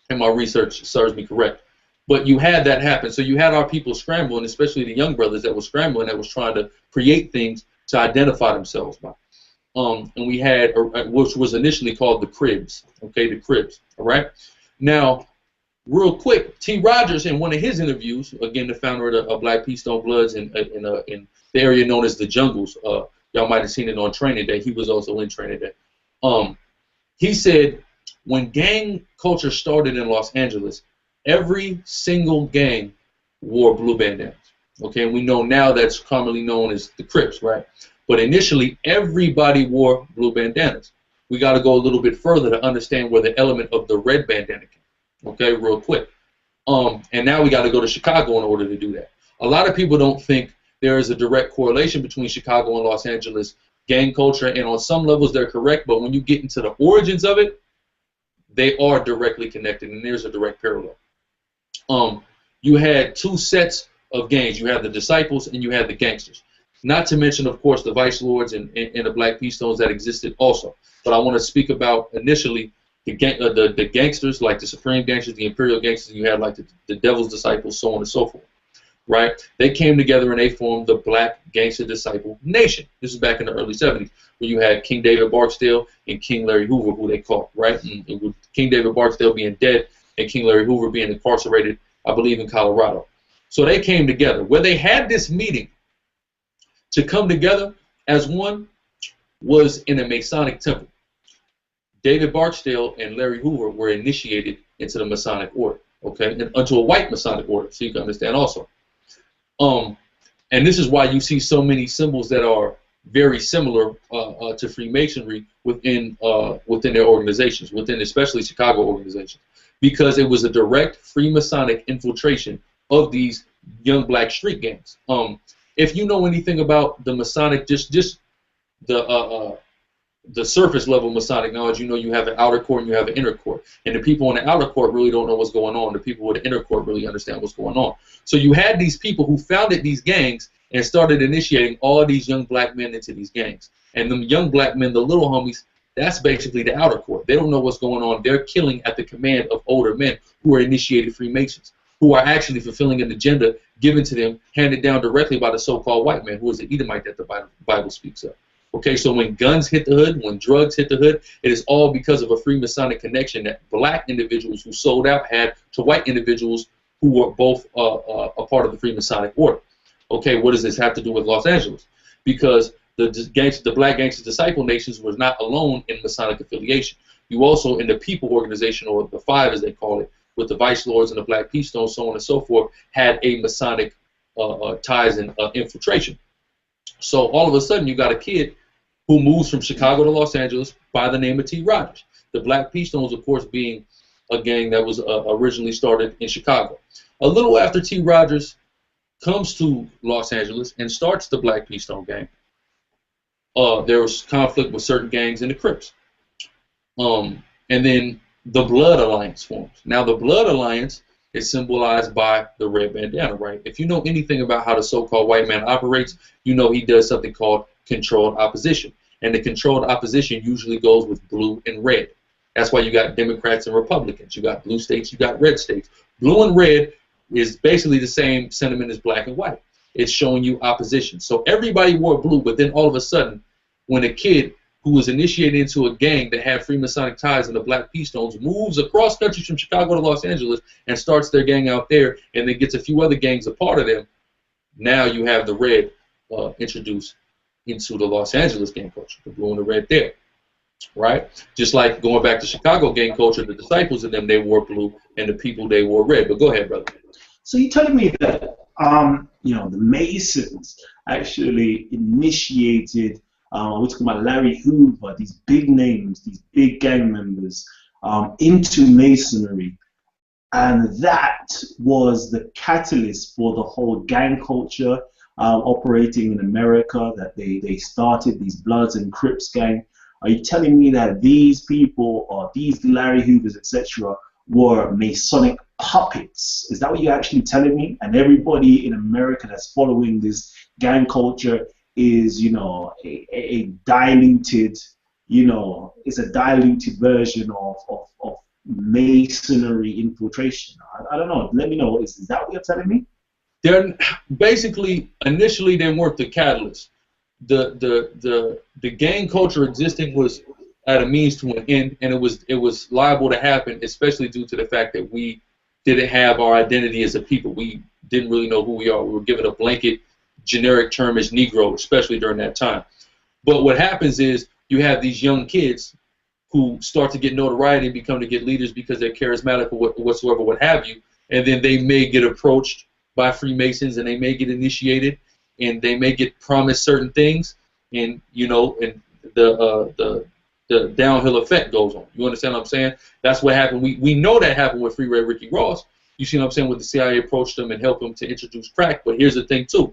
And my research serves me correct. But you had that happen. So you had our people scrambling, especially the young brothers that were scrambling, that was trying to create things to identify themselves by. And we had, which was initially called the Cribs, okay, the Cribs, all right? Now, real quick, T. Rogers, in one of his interviews, again, the founder of the Black P. Stone Bloods in the area known as the Jungles, y'all might have seen it on Training Day. He was also in Training Day. He said, when gang culture started in Los Angeles, every single gang wore blue bandanas. Okay, and we know now that's commonly known as the Crips, right? But initially, everybody wore blue bandanas. We got to go a little bit further to understand where the element of the red bandana came. Okay, real quick. And now we got to go to Chicago in order to do that. A lot of people don't think there is a direct correlation between Chicago and Los Angeles gang culture, and on some levels they're correct, but when you get into the origins of it, they are directly connected, and there's a direct parallel. You had two sets of gangs. You had the disciples and you had the gangsters. Not to mention, of course, the vice lords and the Black P. Stones that existed also. But I want to speak about initially the gangsters, like the Supreme Gangsters, the Imperial Gangsters. You had like the Devil's Disciples, so on and so forth. Right? They came together and they formed the Black Gangster Disciple Nation. This is back in the early 70s, where you had King David Barksdale and King Larry Hoover, who they caught. Right? And with King David Barksdale being dead and King Larry Hoover being incarcerated, I believe, in Colorado. So they came together. Where they had this meeting to come together as one was in a Masonic temple. David Barksdale and Larry Hoover were initiated into the Masonic order, okay, and into a white Masonic order, so you can understand also. And this is why you see so many symbols that are very similar to Freemasonry within their organizations, within especially Chicago organizations, because it was a direct Freemasonic infiltration of these young black street gangs. If you know anything about the Masonic, just the surface level Masonic knowledge, you know you have an outer court and you have an inner court. And the people in the outer court really don't know what's going on. The people with the inner court really understand what's going on. So you had these people who founded these gangs and started initiating all these young black men into these gangs. And the young black men, the little homies, that's basically the outer court. They don't know what's going on. They're killing at the command of older men who are initiated Freemasons, who are actually fulfilling an agenda given to them, handed down directly by the so-called white man, who is the Edomite that the Bible speaks of. Okay, so when guns hit the hood, when drugs hit the hood, it is all because of a Freemasonic connection that black individuals who sold out had to white individuals who were both a part of the Freemasonic order. Okay, what does this have to do with Los Angeles? Because the Black Gangster Disciple Nations was not alone in Masonic affiliation. You also, in the People Organization, or the Five as they call it, with the Vice Lords and the Black Peace Stones, so on and so forth, had a Masonic ties and infiltration. So all of a sudden, you got a kid who moves from Chicago to Los Angeles by the name of T. Rogers. The Black Peace Stones, of course, being a gang that was originally started in Chicago. A little after T. Rogers comes to Los Angeles and starts the Black Peace Stone gang, there was conflict with certain gangs in the Crips. And then the Blood Alliance forms. Now, the Blood Alliance is symbolized by the red bandana, right? If you know anything about how the so-called white man operates, you know he does something called controlled opposition. And the controlled opposition usually goes with blue and red. That's why you got Democrats and Republicans. You got blue states, you got red states. Blue and red is basically the same sentiment as black and white. It's showing you opposition. So everybody wore blue, but then all of a sudden, when a kid who was initiated into a gang that had Freemasonic ties and the Black Peace Stones moves across country from Chicago to Los Angeles and starts their gang out there, and then gets a few other gangs a part of them, now you have the red introduced into the Los Angeles gang culture, the blue and the red there, right? Just like going back to Chicago gang culture, the disciples of them, they wore blue, and the people, they wore red. But go ahead, brother. So you're telling me that, you know, the Masons actually initiated, we're talking about Larry Hoover, these big names, these big gang members, into Masonry, and that was the catalyst for the whole gang culture operating in America, that they started these Bloods and Crips gang. Are you telling me that these people, or these Larry Hoovers, etc., were Masonic puppets? Is that what you're actually telling me? And everybody in America that's following this gang culture is, you know, a diluted, you know, it's a diluted version of Masonry infiltration. I don't know. Let me know. Is that what you're telling me? They're basically, initially, they weren't the catalyst. The gang culture existing was at a means to an end, and it was liable to happen, especially due to the fact that we didn't have our identity as a people. We didn't really know who we are. We were given a blanket generic term as Negro, especially during that time. But what happens is you have these young kids who start to get notoriety and become to get leaders because they're charismatic or whatsoever, what have you, and then they may get approached by Freemasons, and they may get initiated, and they may get promised certain things, and you know, and the downhill effect goes on. You understand what I'm saying? That's what happened. We know that happened with Free Red Ricky Ross. You see what I'm saying? With the CIA approached them and helped them to introduce crack. But here's the thing too.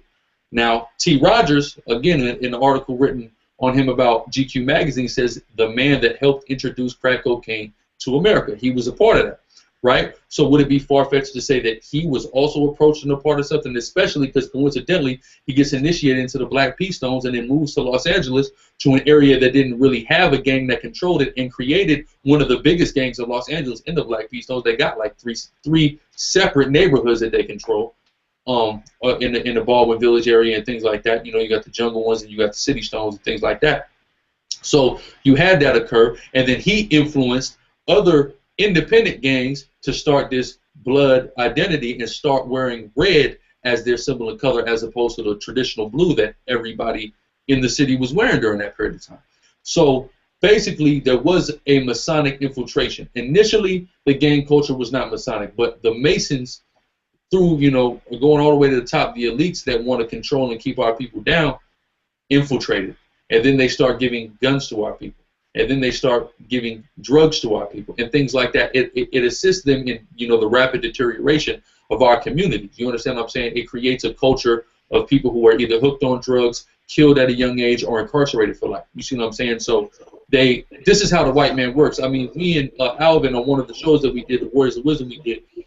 Now, T. Rogers, again, in an article written on him about GQ magazine, says the man that helped introduce crack cocaine to America. He was a part of that, right? So would it be far-fetched to say that he was also approached and a part of something, especially because coincidentally he gets initiated into the Black Peace Stones and then moves to Los Angeles, to an area that didn't really have a gang that controlled it, and created one of the biggest gangs of Los Angeles in the Black Peace Stones. They got like three separate neighborhoods that they control. In the Baldwin Village area and things like that. You know, you got the jungle ones and you got the city stones and things like that. So you had that occur, and then he influenced other independent gangs to start this blood identity and start wearing red as their symbol of color, as opposed to the traditional blue that everybody in the city was wearing during that period of time. So basically, there was a Masonic infiltration. Initially, the gang culture was not Masonic, but the Masons, through, you know, going all the way to the top, the elites that want to control and keep our people down, infiltrated. And then they start giving guns to our people. And then they start giving drugs to our people and things like that. It assists them in, you know, the rapid deterioration of our communities. You understand what I'm saying? It creates a culture of people who are either hooked on drugs, killed at a young age, or incarcerated for life. You see what I'm saying? So this is how the white man works. I mean, me and Alvin, on one of the shows that we did, the Warriors of Wisdom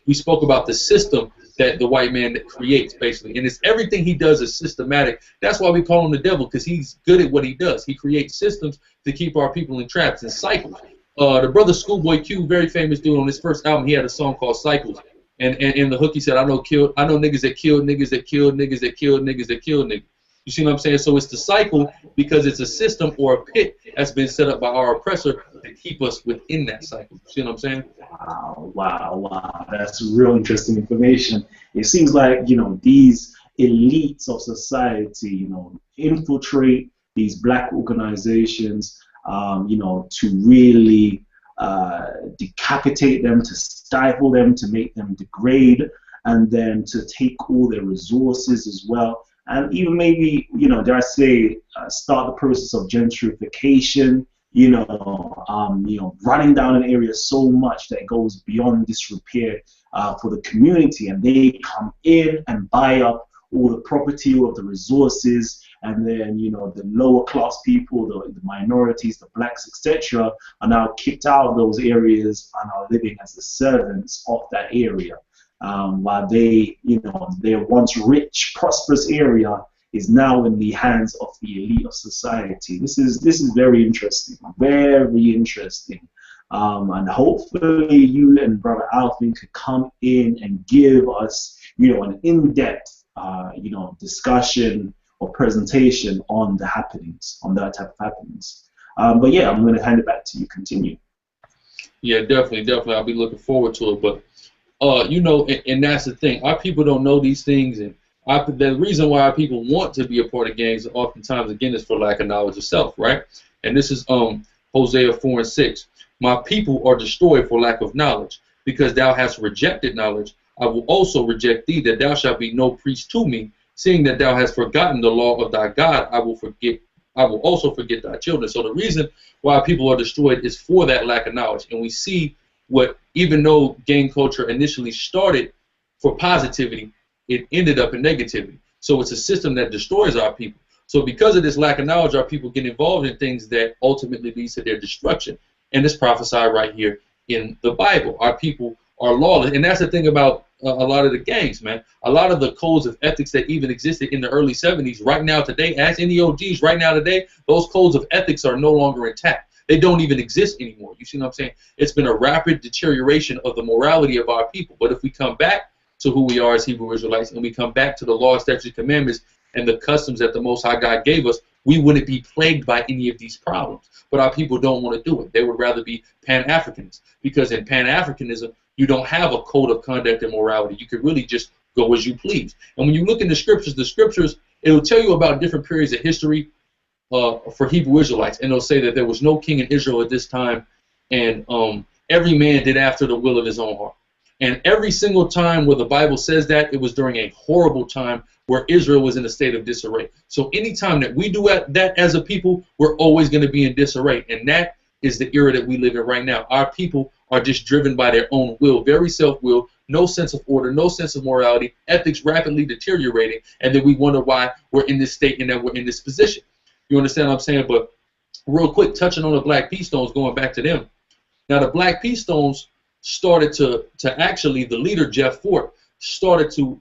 we spoke about the system that the white man creates, basically. And it's everything he does is systematic. That's why we call him the devil, because he's good at what he does. He creates systems to keep our people in traps and cycles. The brother Schoolboy Q, very famous dude, on his first album, he had a song called Cycles. And in the hook he said, I know niggas that killed niggas that killed niggas that killed niggas that killed niggas. You see what I'm saying? So it's the cycle because it's a system or a pit that's been set up by our oppressor to keep us within that cycle. You see what I'm saying? Wow, wow, wow. That's real interesting information. It seems like, these elites of society, infiltrate these black organizations, to really decapitate them, to stifle them, to make them degrade, and then to take all their resources as well. And even maybe, dare I say, start the process of gentrification, running down an area so much that it goes beyond disrepair for the community, and they come in and buy up all the property, all of the resources, and then, the lower class people, the minorities, the blacks, etc., are now kicked out of those areas and are living as the servants of that area. While their once rich, prosperous area is now in the hands of the elite of society. This is very interesting, very interesting. And hopefully you and Brother Alvin could come in and give us, an in-depth, discussion or presentation on the happenings, on that type of happenings. But yeah, I'm going to hand it back to you. Continue. Yeah, definitely. I'll be looking forward to it. But and that's the thing. Our people don't know these things, and the reason why our people want to be a part of gangs oftentimes, again, is for lack of knowledge of self, right? And this is Hosea 4:6. My people are destroyed for lack of knowledge, because thou hast rejected knowledge. I will also reject thee, that thou shalt be no priest to me, seeing that thou hast forgotten the law of thy God. I will also forget thy children. So the reason why people are destroyed is for that lack of knowledge. And we see what, even though gang culture initially started for positivity, it ended up in negativity. So it's a system that destroys our people. So because of this lack of knowledge, our people get involved in things that ultimately leads to their destruction. And it's prophesied right here in the Bible. Our people are lawless. And that's the thing about a lot of the gangs, man. A lot of the codes of ethics that even existed in the early 70s, right now today, as in the OGs, right now today, those codes of ethics are no longer intact. They don't even exist anymore. You see what I'm saying? It's been a rapid deterioration of the morality of our people. But if we come back to who we are as Hebrew Israelites, and we come back to the law, statutes, commandments, and the customs that the Most High God gave us, we wouldn't be plagued by any of these problems. But our people don't want to do it. They would rather be Pan-Africanists, because in Pan-Africanism, you don't have a code of conduct and morality. You can really just go as you please. And when you look in the scriptures, it'll tell you about different periods of history for Hebrew Israelites, and they'll say that there was no king in Israel at this time, and every man did after the will of his own heart. And every single time where the Bible says that, it was during a horrible time where Israel was in a state of disarray. So anytime that we do that as a people, we're always going to be in disarray. And that is the era that we live in right now. Our people are just driven by their own will, very self-willed, no sense of order, no sense of morality, ethics rapidly deteriorating, and then we wonder why we're in this state and that we're in this position. You understand what I'm saying? But real quick, touching on the Black P Stones, going back to them. Now, the Black P Stones started to actually, the leader, Jeff Fort, started to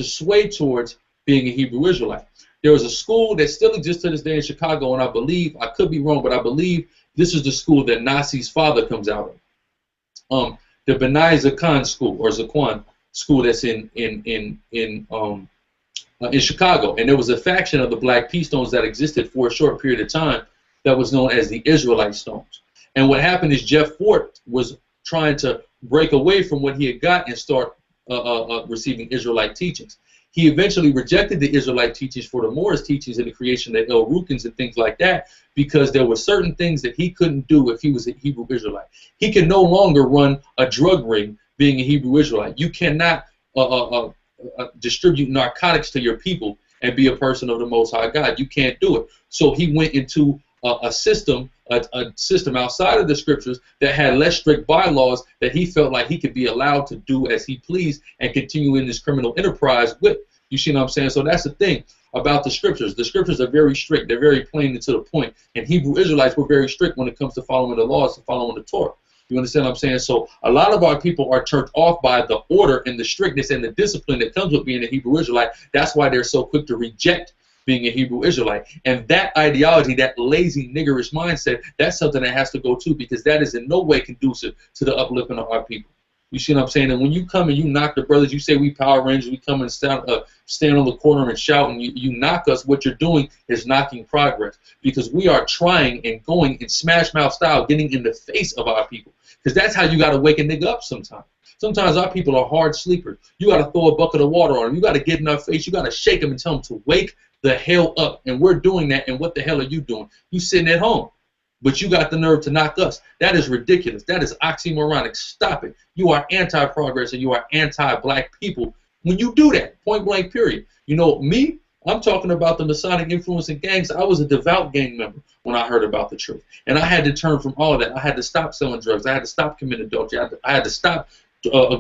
sway towards being a Hebrew Israelite. There was a school that still exists to this day in Chicago, and I believe, I could be wrong, but I believe this is the school that Nasi's father comes out of. The Benai Zakan school, or Zaquan school, that's in Chicago. And there was a faction of the Black P Stones that existed for a short period of time that was known as the Israelite Stones. And what happened is Jeff Fort was trying to break away from what he had got and start receiving Israelite teachings. He eventually rejected the Israelite teachings for the Morris teachings and the creation of El Rukins and things like that, because there were certain things that he couldn't do if he was a Hebrew Israelite. He can no longer run a drug ring being a Hebrew Israelite. You cannot distribute narcotics to your people and be a person of the Most High God. You can't do it. So he went into a system outside of the scriptures that had less strict bylaws, that he felt like he could be allowed to do as he pleased and continue in this criminal enterprise with. You see what I'm saying? So that's the thing about the scriptures. The scriptures are very strict. They're very plain and to the point. And Hebrew Israelites were very strict when it comes to following the laws and following the Torah. You understand what I'm saying? So a lot of our people are turned off by the order and the strictness and the discipline that comes with being a Hebrew Israelite. That's why they're so quick to reject being a Hebrew Israelite. And that ideology, that lazy, niggerish mindset, that's something that has to go too, because that is in no way conducive to the uplifting of our people. You see what I'm saying? And when you come and you knock the brothers, you say we Power Rangers, we come and stand on the corner and shout, and you knock us, what you're doing is knocking progress. Because we are trying and going in smash mouth style, getting in the face of our people. Because that's how you got to wake a nigga up sometimes. Sometimes our people are hard sleepers. You got to throw a bucket of water on them. You got to get in their face. You got to shake them and tell them to wake the hell up. And we're doing that, and what the hell are you doing? You sitting at home. But you got the nerve to knock us. That is ridiculous. That is oxymoronic. Stop it. You are anti-progress and you are anti-black people when you do that, point blank, period. You know, me, I'm talking about the Masonic influence in gangs. I was a devout gang member when I heard about the truth. And I had to turn from all of that. I had to stop selling drugs. I had to stop committing adultery. I had to stop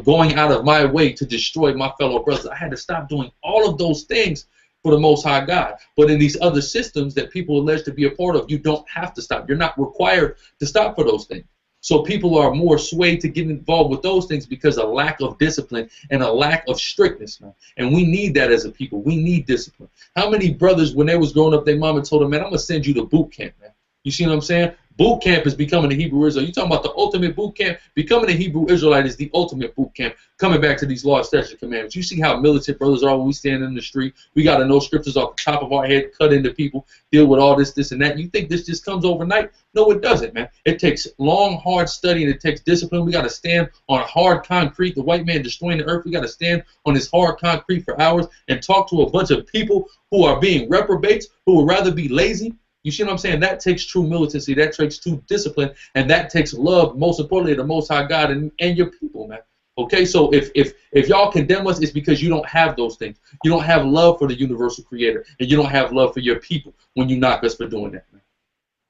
going out of my way to destroy my fellow brothers. I had to stop doing all of those things for the Most High God. But in these other systems that people allege to be a part of, you don't have to stop. You're not required to stop for those things. So people are more swayed to get involved with those things because of lack of discipline and a lack of strictness, man. And we need that as a people. We need discipline. How many brothers, when they was growing up, their mama told them, man, I'm going to send you to boot camp, man. You see what I'm saying? Boot camp is becoming a Hebrew Israelite. You talking about the ultimate boot camp? Becoming a Hebrew Israelite is the ultimate boot camp. Coming back to these law, statute, commandments. You see how militant brothers are when we stand in the street. We got to know scriptures off the top of our head, cut into people, deal with all this, and that. You think this just comes overnight? No, it doesn't, man. It takes long, hard study, and it takes discipline. We got to stand on hard concrete. The white man destroying the earth. We got to stand on this hard concrete for hours and talk to a bunch of people who are being reprobates, who would rather be lazy. You see what I'm saying? That takes true militancy. That takes true discipline, and that takes love, most importantly, the Most High God and your people, man. Okay, so if y'all condemn us, it's because you don't have those things. You don't have love for the universal creator, and you don't have love for your people when you knock us for doing that, man.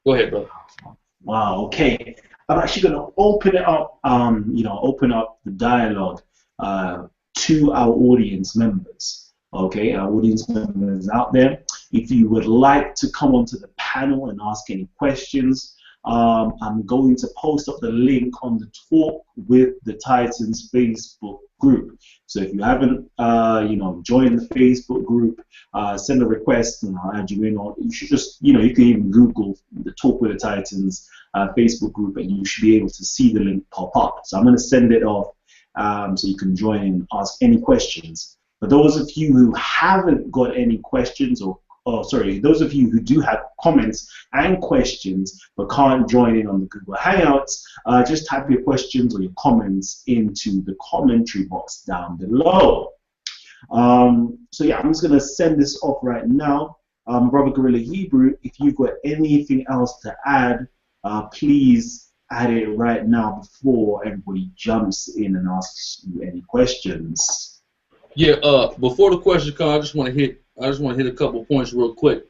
Go ahead, brother. Wow, okay. I'm actually going to open it up, open up the dialogue to our audience members. Okay, our audience members out there, if you would like to come onto the panel and ask any questions, I'm going to post up the link on the Talk with the Titans Facebook group. So if you haven't, joined the Facebook group, send a request and I'll add you in. Or you should just, you can even Google the Talk with the Titans Facebook group and you should be able to see the link pop up. So I'm going to send it off so you can join and ask any questions. For those of you who haven't got any questions, those of you who do have comments and questions but can't join in on the Google Hangouts, just type your questions or your comments into the commentary box down below. So yeah, I'm just going to send this off right now. Brother Guerrilla Hebrew, if you've got anything else to add, please add it right now before everybody jumps in and asks you any questions. Yeah, before the question comes, I just want to hit a couple points real quick.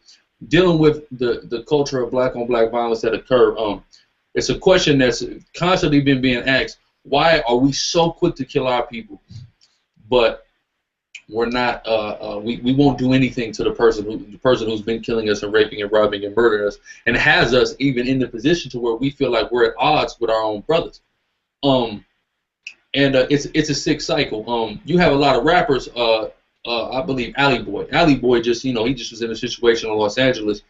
Dealing with the culture of black on black violence that occur, it's a question that's constantly been being asked. Why are we so quick to kill our people, but we're not? We won't do anything to the person who's been killing us and raping and robbing and murdering us, and has us even in the position to where we feel like we're at odds with our own brothers. And it's a sick cycle. You have a lot of rappers. I believe Alley Boy just he just was in a situation in Los Angeles,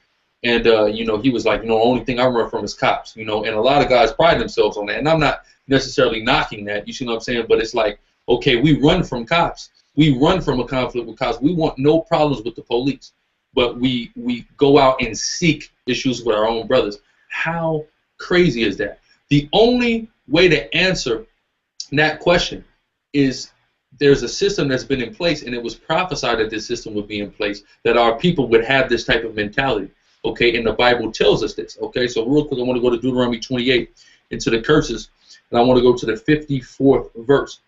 and he was like, the only thing I run from is cops. And a lot of guys pride themselves on that. And I'm not necessarily knocking that. You see what I'm saying? But it's like, okay, we run from cops. We run from a conflict with cops. We want no problems with the police, but we go out and seek issues with our own brothers. How crazy is that? The only way to answer that question is there's a system that's been in place, and it was prophesied that this system would be in place, that our people would have this type of mentality, okay, and the Bible tells us this, okay? So real quick, I want to go to Deuteronomy 28 into the curses, and I want to go to the 54th verse.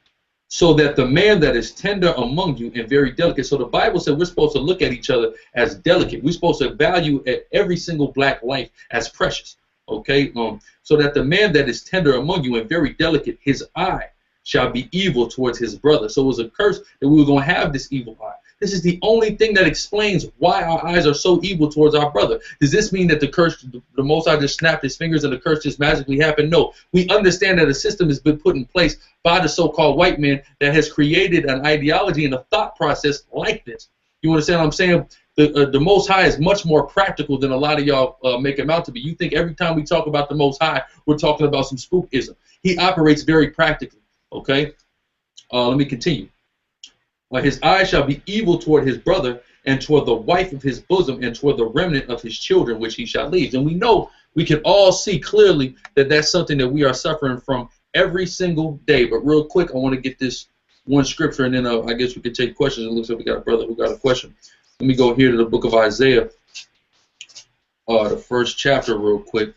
So that the man that is tender among you and very delicate. So the Bible said we're supposed to look at each other as delicate. We're supposed to value every single black life as precious. Okay, so that the man that is tender among you and very delicate, his eye shall be evil towards his brother. So it was a curse that we were going to have this evil eye. This is the only thing that explains why our eyes are so evil towards our brother. Does this mean that the curse, the Most High just snapped his fingers and the curse just magically happened? No. We understand that a system has been put in place by the so-called white man that has created an ideology and a thought process like this. You understand what I'm saying? The Most High is much more practical than a lot of y'all make him out to be. You think every time we talk about the Most High, we're talking about some spookism. He operates very practically. Okay? Let me continue. His eyes shall be evil toward his brother, and toward the wife of his bosom, and toward the remnant of his children, which he shall leave. And we know, we can all see clearly that that's something that we are suffering from every single day. But real quick, I want to get this one scripture, and then I guess we can take questions. It looks like we got a brother who got a question. Let me go here to the book of Isaiah, the first chapter real quick.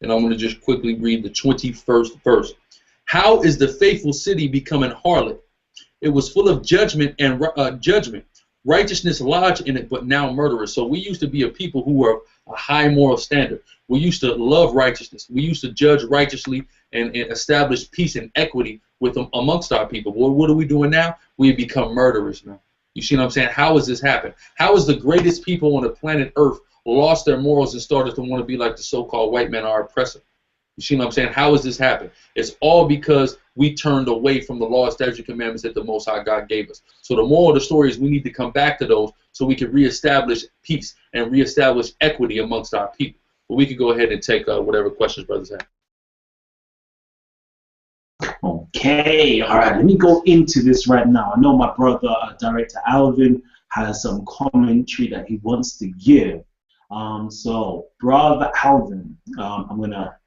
And I'm going to just quickly read the 21st verse. How is the faithful city become an harlot? It was full of judgment and judgment. Righteousness lodged in it, but now murderers. So we used to be a people who were a high moral standard. We used to love righteousness. We used to judge righteously and establish peace and equity with amongst our people. Well, what are we doing now? We have become murderers now. You see what I'm saying? How has this happened? How has the greatest people on the planet Earth lost their morals and started to want to be like the so-called white men, our oppressor? You see what I'm saying? How has this happened? It's all because we turned away from the law, statutes, and commandments that the Most High God gave us. So the moral of the story is we need to come back to those so we can reestablish peace and reestablish equity amongst our people. But we can go ahead and take whatever questions brothers have. Okay, all right, let me go into this right now. I know my brother, Director Alvin, has some commentary that he wants to give. So, Brother Alvin,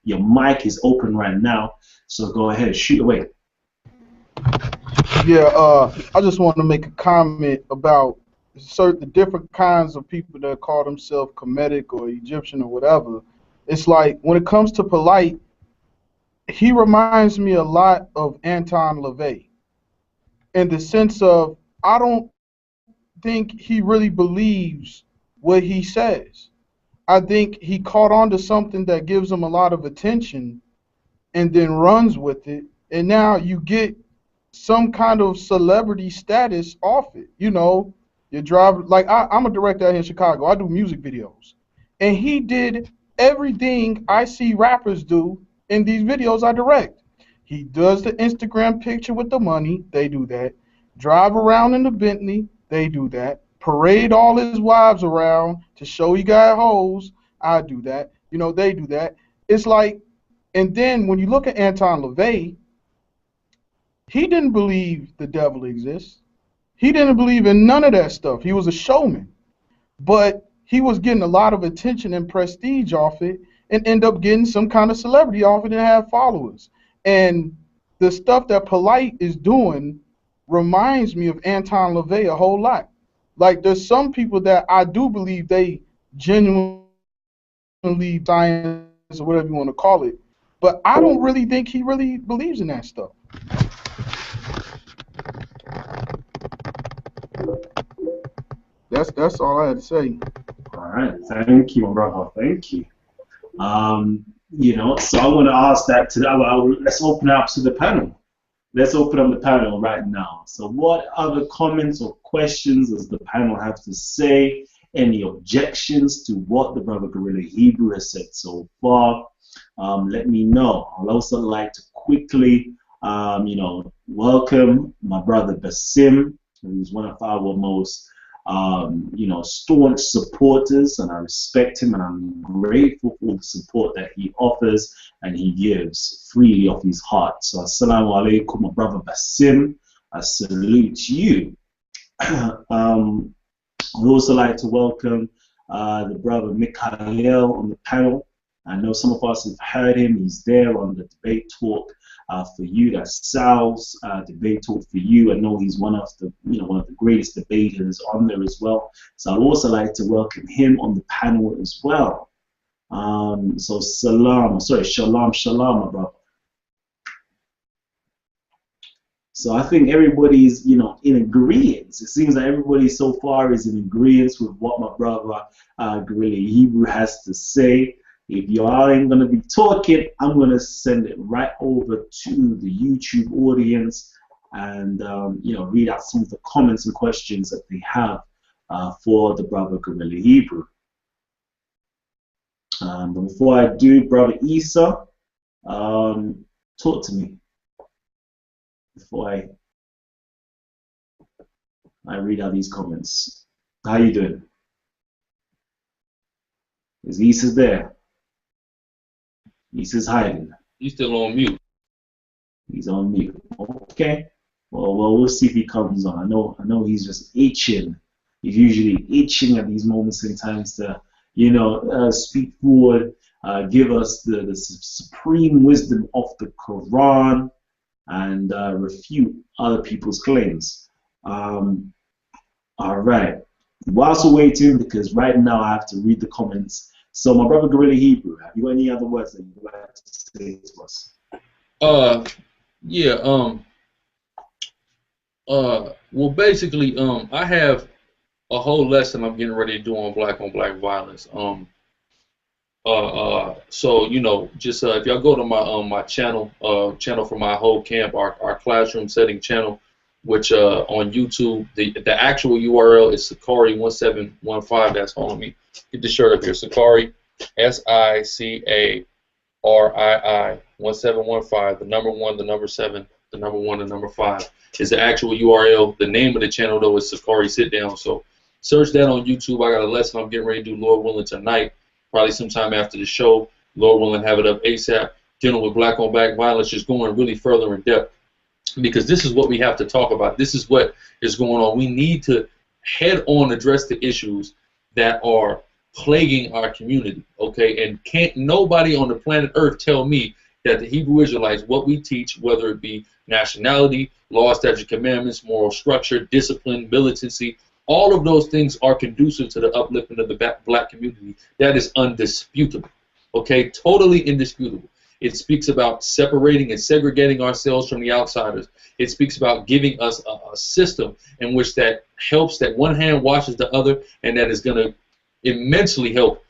your mic is open right now, so go ahead, shoot away. Yeah, I just want to make a comment about certain different kinds of people that call themselves Kemetic or Egyptian or whatever. It's like when it comes to Polite, he reminds me a lot of Anton LaVey in the sense of I don't think he really believes what he says. I think he caught on to something that gives him a lot of attention and then runs with it, and now you get some kind of celebrity status off it. You know, you drive, like I'm a director out here in Chicago. I do music videos. And he did everything I see rappers do in these videos I direct. He does the Instagram picture with the money, they do that. Drive around in the Bentley, they do that. Parade all his wives around to show he got hoes, I do that. You know, they do that. It's like, and then when you look at Anton LaVey, he didn't believe the devil exists. He didn't believe in none of that stuff. He was a showman. But he was getting a lot of attention and prestige off it and end up getting some kind of celebrity off it and have followers. And the stuff that Polite is doing reminds me of Anton LaVey a whole lot. Like, there's some people that I do believe they genuinely science or whatever you want to call it, but I don't really think he really believes in that stuff. That's all I had to say. All right, thank you, brother. Thank you. You know, so I want to ask that to let's open up to the panel. Let's open up the panel right now. So what other comments or questions does the panel have to say? Any objections to what the brother Guerrilla Hebrew has said so far? Let me know. I'd also like to quickly, you know, welcome my brother Basim, who's one of our most, you know, staunch supporters, and I respect him, and I'm grateful for the support that he offers and he gives freely off his heart. So, assalamu alaikum, my brother Basim. I salute you. I'd also like to welcome the brother Mikhail on the panel. I know some of us have heard him. He's there on the debate talk for you. That's Sal's debate talk for you. I know he's one of the, you know, one of the greatest debaters on there as well. So I'd also like to welcome him on the panel as well. So shalom, shalom, my brother. So I think everybody's, you know, in agreement. It seems that everybody so far is in agreement with what my brother Guerrilla Hebrew has to say. If you aren't going to be talking, I'm going to send it right over to the YouTube audience and, you know, read out some of the comments and questions that they have for the brother Guerrilla Hebrew. But before I do, brother Isa, talk to me before I read out these comments. How you doing? Is Isa there? Isa's hiding. He's still on mute. He's on mute. Okay. Well, we'll see if he comes on. I know he's just itching. He's usually itching at these moments in times to, speak forward, give us the supreme wisdom of the Quran, and refute other people's claims. All right. Whilst we're waiting, because right now I have to read the comments. So, my brother Guerrilla Hebrew, have you got any other words that you'd like to say to us? Yeah. Well, basically, I have a whole lesson I'm getting ready to do on black violence. So just if y'all go to my my channel for my whole camp, our classroom setting channel, which on YouTube, the actual URL is SICARI 1715. That's hold on, let me get the shirt up here. SICARI, SICARII 1715. The number 1, the number 7, the number 1, the number 5 is the actual URL. The name of the channel though is SICARI Sit Down. So search that on YouTube. I got a lesson I'm getting ready to do, Lord willing, tonight. Probably sometime after the show, Lord willing, have it up ASAP, dealing with black on black violence, just going really further in depth, because this is what we have to talk about. This is what is going on. We need to head on address the issues that are plaguing our community, okay? And can't nobody on the planet Earth tell me that the Hebrew Israelites, what we teach, whether it be nationality, law, statute, commandments, moral structure, discipline, militancy, all of those things are conducive to the upliftment of the black community. That is undisputable, okay? Totally indisputable. It speaks about separating and segregating ourselves from the outsiders. It speaks about giving us a system in which that helps, that one hand washes the other, and that is going to immensely help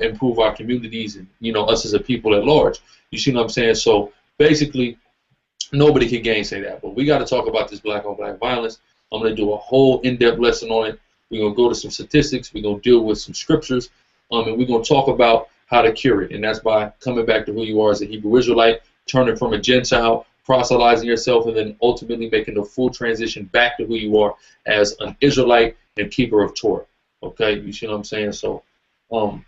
improve our communities and, us as a people at large. You see what I'm saying? So basically, nobody can gainsay that. But we got to talk about this black on black violence. I'm going to do a whole in-depth lesson on it. We're going to go to some statistics. We're going to deal with some scriptures. And we're going to talk about how to cure it. And that's by coming back to who you are as a Hebrew Israelite, turning from a Gentile, proselytizing yourself, and then ultimately making the full transition back to who you are as an Israelite and keeper of Torah. Okay? You see what I'm saying? So, and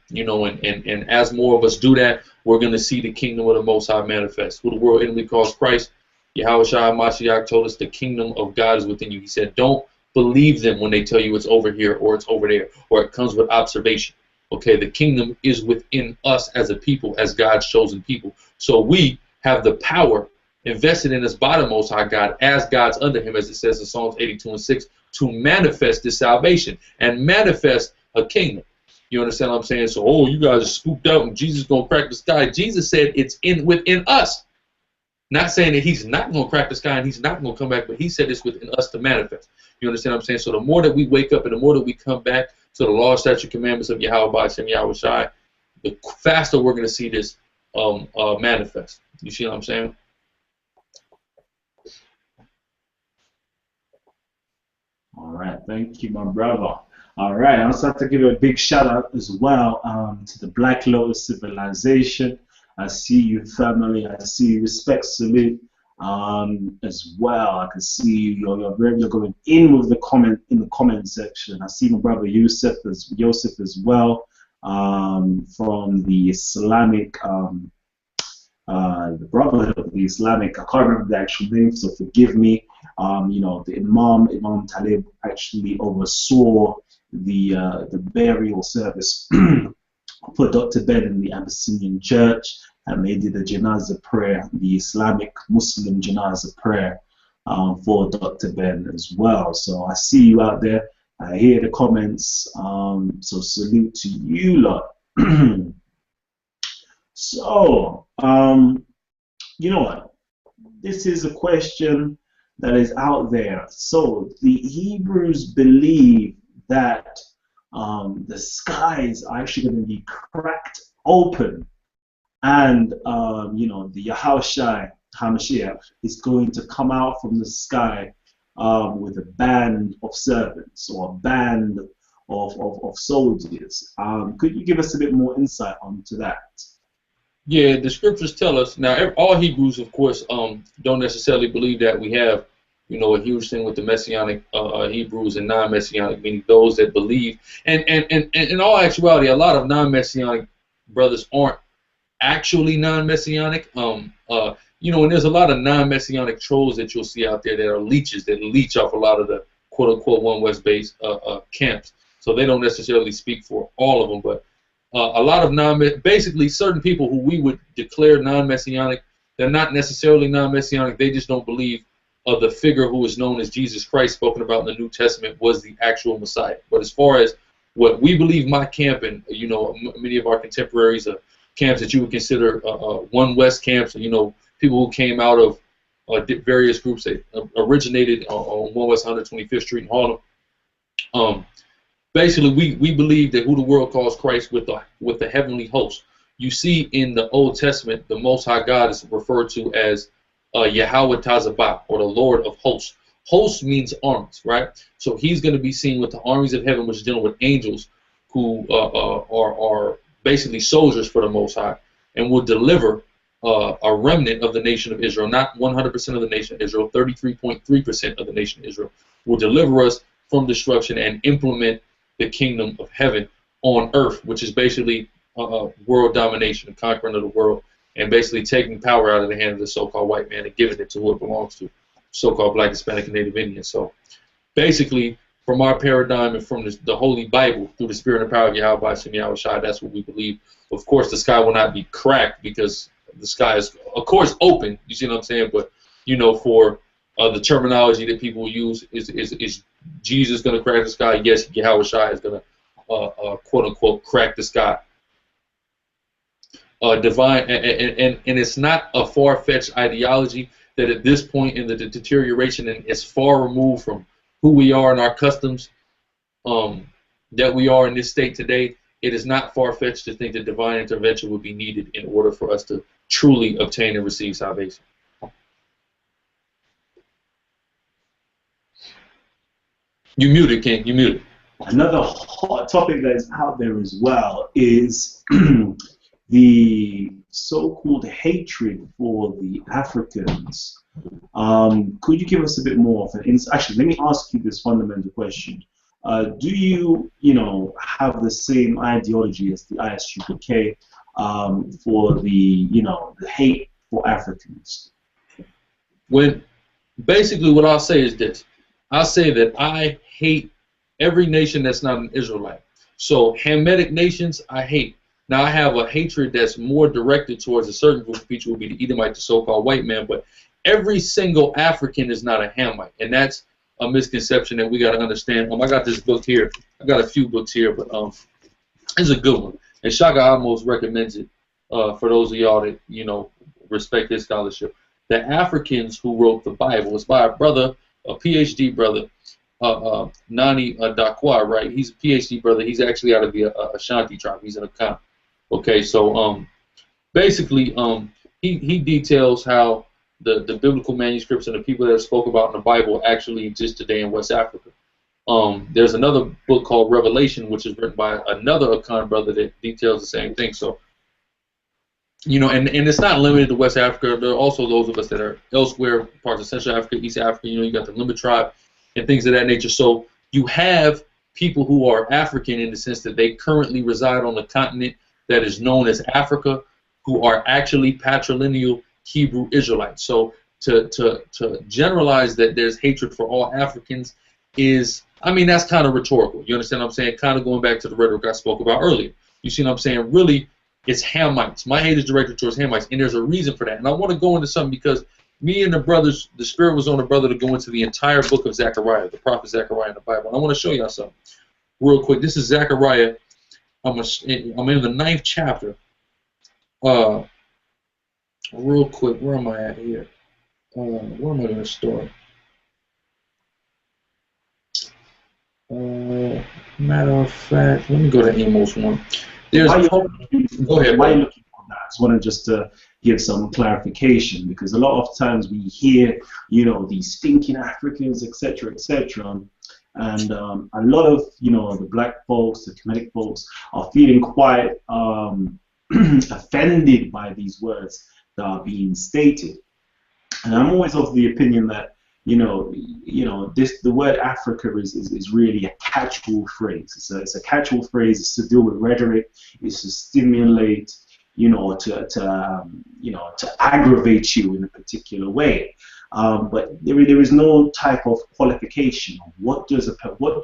as more of us do that, we're going to see the kingdom of the Most High manifest. Who the world enemy calls Christ. Yahushua Mashiach told us the kingdom of God is within you. He said, don't believe them when they tell you it's over here or it's over there or it comes with observation. Okay, the kingdom is within us as a people, as God's chosen people. So we have the power invested in us by the Most High God as God's under him, as it says in Psalms 82:6, to manifest this salvation and manifest a kingdom. You understand what I'm saying? So, oh, you guys are scooped out and Jesus is going to crack the sky. Jesus said it's within us. Not saying that he's not going to crack the sky and he's not going to come back, but he said it's within us to manifest. You understand what I'm saying? So the more that we wake up and the more that we come back to the law, statute, commandments of Yahweh B'Shem Yahweh Shai, the faster we're going to see this manifest. You see what I'm saying? All right, thank you, my brother. All right, I also have to give a big shout out as well to the Black Lotus Civilization. I see you, family. I see you. Respect, salute as well. I can see you're going in with the comment in the comment section. I see my brother Yusuf as well from the Islamic the Brotherhood of the Islamic. I can't remember the actual name, so forgive me. The Imam Talib actually oversaw the burial service for Dr. Ben in the Abyssinian Church, and they did a janazah prayer, the Islamic Muslim janazah prayer for Dr. Ben as well. So I see you out there. I hear the comments. So salute to you lot. So, you know what? This is a question that is out there. So the Hebrews believe that the skies are actually going to be cracked open, and the Yahushua HaMashiach is going to come out from the sky with a band of servants or a band of soldiers. Could you give us a bit more insight onto that? Yeah, the scriptures tell us. Now, all Hebrews, of course, don't necessarily believe that. We have, a huge thing with the Messianic Hebrews and non-Messianic, meaning those that believe. And in all actuality, a lot of non-Messianic brothers aren't actually non-Messianic. you know, and there's a lot of non-messianic trolls that you'll see out there that are leeches that leech off a lot of the quote-unquote One West base camps. So they don't necessarily speak for all of them, but a lot of basically certain people who we would declare non-messianic, they're not necessarily non-messianic. They just don't believe the figure who is known as Jesus Christ, spoken about in the New Testament, was the actual Messiah. But as far as what we believe, my camp and you know many of our contemporaries, camps that you would consider One West camps, you know, people who came out of various groups that originated on 1 West 125th Street in Harlem. Basically, we believe that who the world calls Christ with the heavenly host. You see in the Old Testament, the Most High God is referred to as Yahweh Tazabah, or the Lord of Hosts. Host means armies, right? So he's going to be seen with the armies of heaven, which is dealing with angels who are basically soldiers for the Most High, and will deliver a remnant of the nation of Israel, not 100% of the nation of Israel, 33.3% of the nation of Israel, will deliver us from destruction and implement the kingdom of heaven on earth, which is basically world domination, conquering of the world, and basically taking power out of the hand of the so-called white man and giving it to who it belongs to, so-called Black, Hispanic, and Native Indians. So basically, from our paradigm and from the Holy Bible, through the spirit and power of Yahweh Shem Yahweh Shai, that's what we believe. Of course, the sky will not be cracked because the sky is, of course, open. You see what I'm saying? But, you know, for the terminology that people use, is Jesus going to crack the sky? Yes, Yahweh Shai is going to, quote-unquote, crack the sky. Divine, and it's not a far-fetched ideology that at this point in the deterioration and is far removed from who we are and our customs that we are in this state today, it is not far-fetched to think that divine intervention would be needed in order for us to truly obtain and receive salvation. You muted, King. You muted. Another hot topic that is out there as well is the so-called hatred for the Africans. Could you give us a bit more of an actually, let me ask you this fundamental question. Do you, have the same ideology as the ISUPK for the, the hate for Africans? Basically what I'll say is this. I'll say that I hate every nation that's not an Israelite. So Hamitic nations, I hate. Now, I have a hatred that's more directed towards a certain group of people, would be the Edomite, the so-called white man, but every single African is not a Hamite, and that's a misconception that we got to understand. I got this book here. I got a few books here, but it's a good one. And Shaka almost recommends it for those of y'all that, respect his scholarship. The Africans who wrote the Bible is by a brother, a PhD brother, Nani Dakwa, right? He's a PhD brother. He's actually out of the Ashanti tribe. He's an Akan. Okay, so basically, he details how the biblical manuscripts and the people that are spoke about in the Bible actually exist today in West Africa. There's another book called Revelation, which is written by another Akan brother that details the same thing. So, and it's not limited to West Africa. There are also those of us that are elsewhere, parts of Central Africa, East Africa. You got the Limba tribe and things of that nature. So you have people who are African in the sense that they currently reside on the continent that is known as Africa, who are actually patrilineal Hebrew Israelites. So to generalize that there's hatred for all Africans is, that's kind of rhetorical. You understand what I'm saying? Kind of going back to the rhetoric I spoke about earlier. You see what I'm saying? Really, it's Hamites. My hate is directed towards Hamites, and there's a reason for that. And I want to go into something because me and the brothers, the Spirit was on the brother to go into the entire book of Zechariah, the prophet Zechariah in the Bible. And I want to show y'all something real quick. This is Zechariah. I'm in the 9th chapter. Real quick, where am I at here? Where am I going to start? Matter of fact, let me go to Amos 1. Go ahead. Why are you looking for that? I just want to give some clarification, because a lot of times we hear, these stinking Africans, etc., etc., and a lot of, the black folks, the Kemetic folks are feeling quite offended by these words that are being stated. And I'm always of the opinion that, the word Africa is really a catch-all phrase. It's a catch-all phrase. It's to deal with rhetoric. It's to stimulate, to aggravate you in a particular way. But there is no type of qualification. What do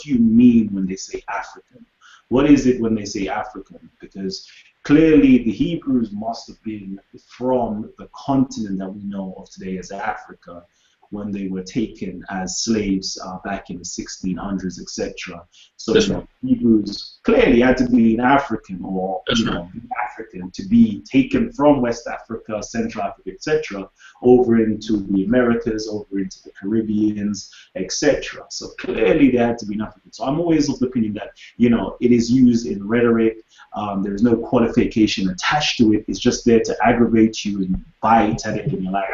you mean when they say African? What is it when they say African? Because clearly the Hebrews must have been from the continent that we know of today as Africa when they were taken as slaves back in the 1600s, etc. So Hebrews clearly had to be an African or African to be taken from West Africa, Central Africa, etc., over into the Americas, over into the Caribbeans, etc. So clearly they had to be an African. So I'm always of the opinion that it is used in rhetoric. There is no qualification attached to it. It's just there to aggravate you and bite at it, and you're like,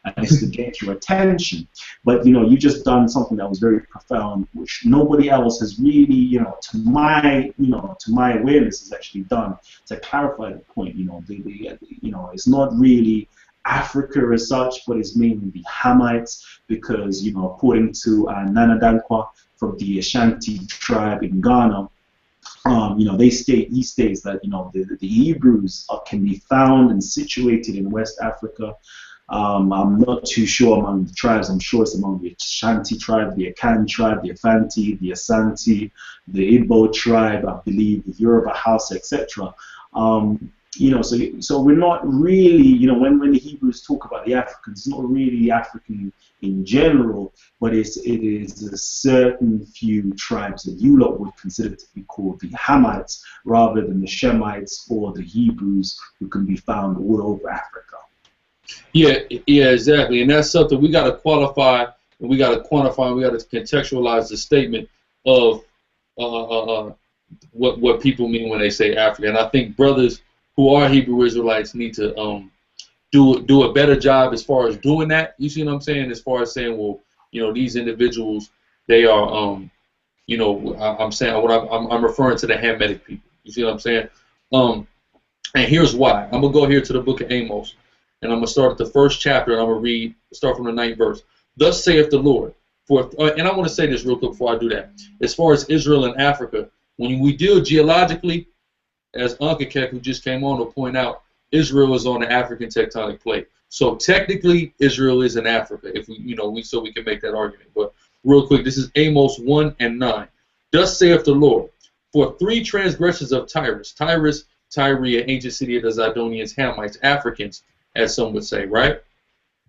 and it's to get your attention. But you just done something that was very profound, which nobody else has really, to my awareness, has actually done to clarify the point. It's not really Africa as such, but it's mainly the Hamites, because according to Nana Dankwa from the Ashanti tribe in Ghana. He states that the Hebrews can be found and situated in West Africa. I'm not too sure among the tribes. I'm sure it's among the Ashanti tribe, the Akan tribe, the Afanti, the Asante, the Igbo tribe, I believe, the Yoruba House, etc. So we're not really, when the Hebrews talk about the Africans, it's not really African in general, but it is a certain few tribes that you lot would consider to be called the Hamites, rather than the Shemites or the Hebrews, who can be found all over Africa. Yeah, exactly, and that's something we got to qualify, and we got to quantify, and we got to contextualize the statement of what people mean when they say Africa. And I think brothers who are Hebrew Israelites need to do a better job as far as doing that. You see what I'm saying? As far as saying, well, these individuals, they are, I'm referring to the Hamitic people. You see what I'm saying? And here's why. I'm gonna go here to the book of Amos, and I'm gonna start at the first chapter, and I'm gonna start from the 9th verse. Thus saith the Lord. And I want to say this real quick before I do that. As far as Israel and Africa, when we deal geologically, as Uncle Keck, who just came on, will point out, Israel is on the African tectonic plate. So technically, Israel is in Africa, if so we can make that argument. But real quick, this is Amos 1 and 9. Thus saith the Lord, for 3 transgressions of Tyrus, Tyre, an ancient city of the Zidonians, Hamites, Africans, as some would say, right?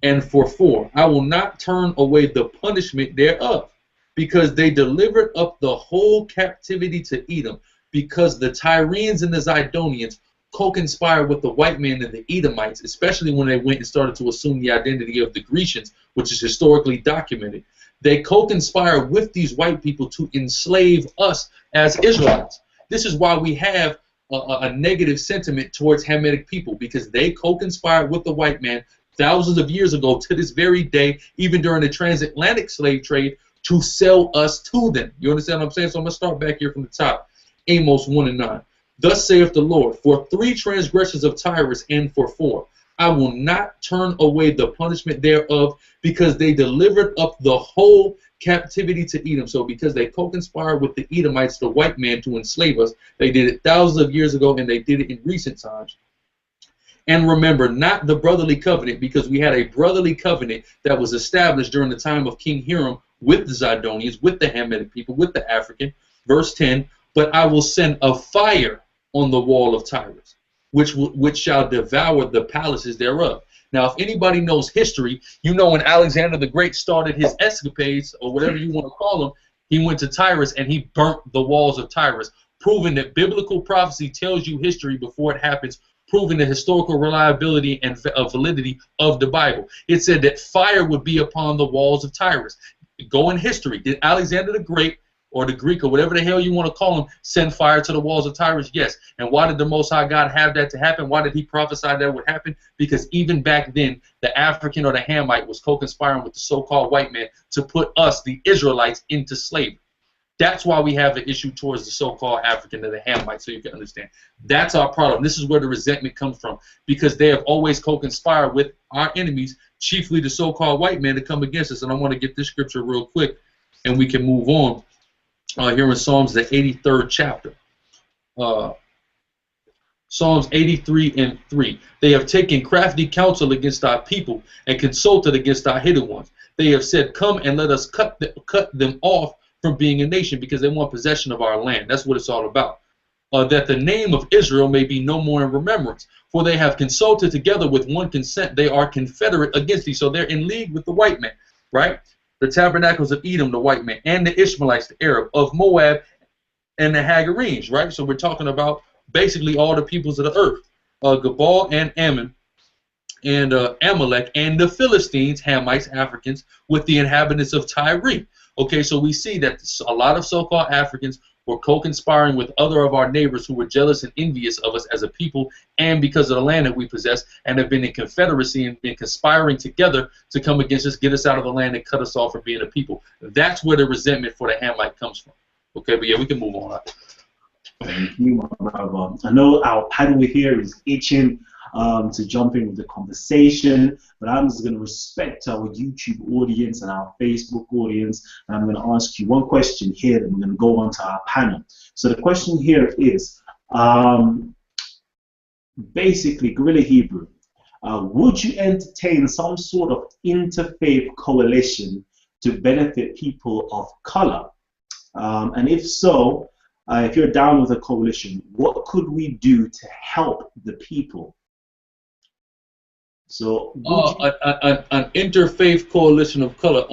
And for 4, I will not turn away the punishment thereof, because they delivered up the whole captivity to Edom, because the Tyrians and the Zidonians co-conspired with the white men and the Edomites, especially when they went and started to assume the identity of the Grecians, which is historically documented. They co-conspired with these white people to enslave us as Israelites. This is why we have a negative sentiment towards Hamitic people, because they co-conspired with the white man thousands of years ago to this very day, even during the transatlantic slave trade, to sell us to them. You understand what I'm saying? So I'm going to start back here from the top. Amos 1 and 9. Thus saith the Lord, for 3 transgressions of Tyrus, and for 4, I will not turn away the punishment thereof, because they delivered up the whole captivity to Edom. So because they co-conspired with the Edomites, the white man, to enslave us, they did it thousands of years ago, and they did it in recent times. And remember not the brotherly covenant, because we had a brotherly covenant that was established during the time of King Hiram with the Zidonians, with the Hamitic people, with the African. Verse 10, but I will send a fire on the wall of Tyrus, which shall devour the palaces thereof. Now, if anybody knows history, when Alexander the Great started his escapades, or whatever you want to call them, he went to Tyrus and he burnt the walls of Tyrus, proving that biblical prophecy tells you history before it happens, proving the historical reliability and validity of the Bible. It said that fire would be upon the walls of Tyrus. Go in history. Did Alexander the Great, or the Greek, or whatever the hell you want to call him, send fire to the walls of Tyrus? Yes. And why did the Most High God have that to happen? Why did he prophesy that would happen? Because even back then, the African or the Hamite was co-conspiring with the so-called white man to put us, the Israelites, into slavery. That's why we have an issue towards the so-called African or the Hamite, so you can understand. That's our problem. This is where the resentment comes from, because they have always co-conspired with our enemies, chiefly the so-called white man, to come against us. And I want to get this scripture real quick, and we can move on. Here in Psalms, the 83rd chapter. Psalms 83:3. They have taken crafty counsel against our people and consulted against our hidden ones. They have said, come and let us cut them off from being a nation, because they want possession of our land. That's what it's all about. That the name of Israel may be no more in remembrance. For they have consulted together with one consent. They are confederate against thee. So they're in league with the white man, right? The tabernacles of Edom, the white man, and the Ishmaelites, the Arab, of Moab, and the Hagarenes, right? So we're talking about basically all the peoples of the earth. Gebal and Ammon, and Amalek, and the Philistines, Hamites, Africans, with the inhabitants of Tyre. Okay, so we see that a lot of so-called Africans were co-conspiring with other of our neighbors who were jealous and envious of us as a people, and because of the land that we possess, and have been in confederacy and been conspiring together to come against us, get us out of the land, and cut us off from being a people. That's where the resentment for the Hamite comes from. Okay, but yeah, we can move on. Thank you, my brother. I know our panel here is itching to jump in with the conversation, but I'm just going to respect our YouTube audience and our Facebook audience, and I'm going to ask you one question here, and we're going to go on to our panel. So the question here is, basically, Guerrilla Hebrew, would you entertain some sort of interfaith coalition to benefit people of color? And if so, if you're down with a coalition, what could we do to help the people? So, an interfaith coalition of color.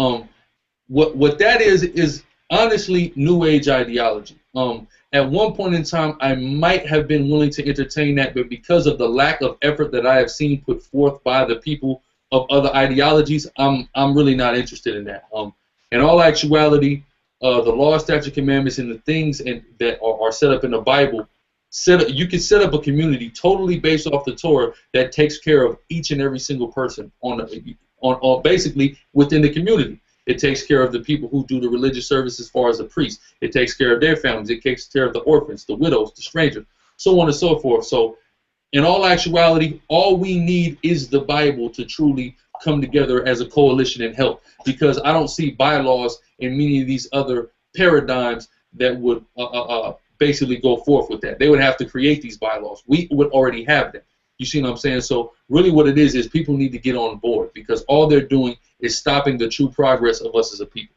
What that is honestly New Age ideology. At one point in time, I might have been willing to entertain that, but because of the lack of effort that I have seen put forth by the people of other ideologies, I'm really not interested in that. In all actuality, the law, statute, commandments, and the things that are set up in the Bible, you can set up a community totally based off the Torah that takes care of each and every single person on basically within the community. It takes care of the people who do the religious service as far as the priests. It takes care of their families. It takes care of the orphans, the widows, the strangers, so on and so forth. So in all actuality, all we need is the Bible to truly come together as a coalition and help, because I don't see bylaws in many of these other paradigms that would basically go forth with that. They would have to create these bylaws. We would already have them. You see what I'm saying? So really what it is people need to get on board, because all they're doing is stopping the true progress of us as a people.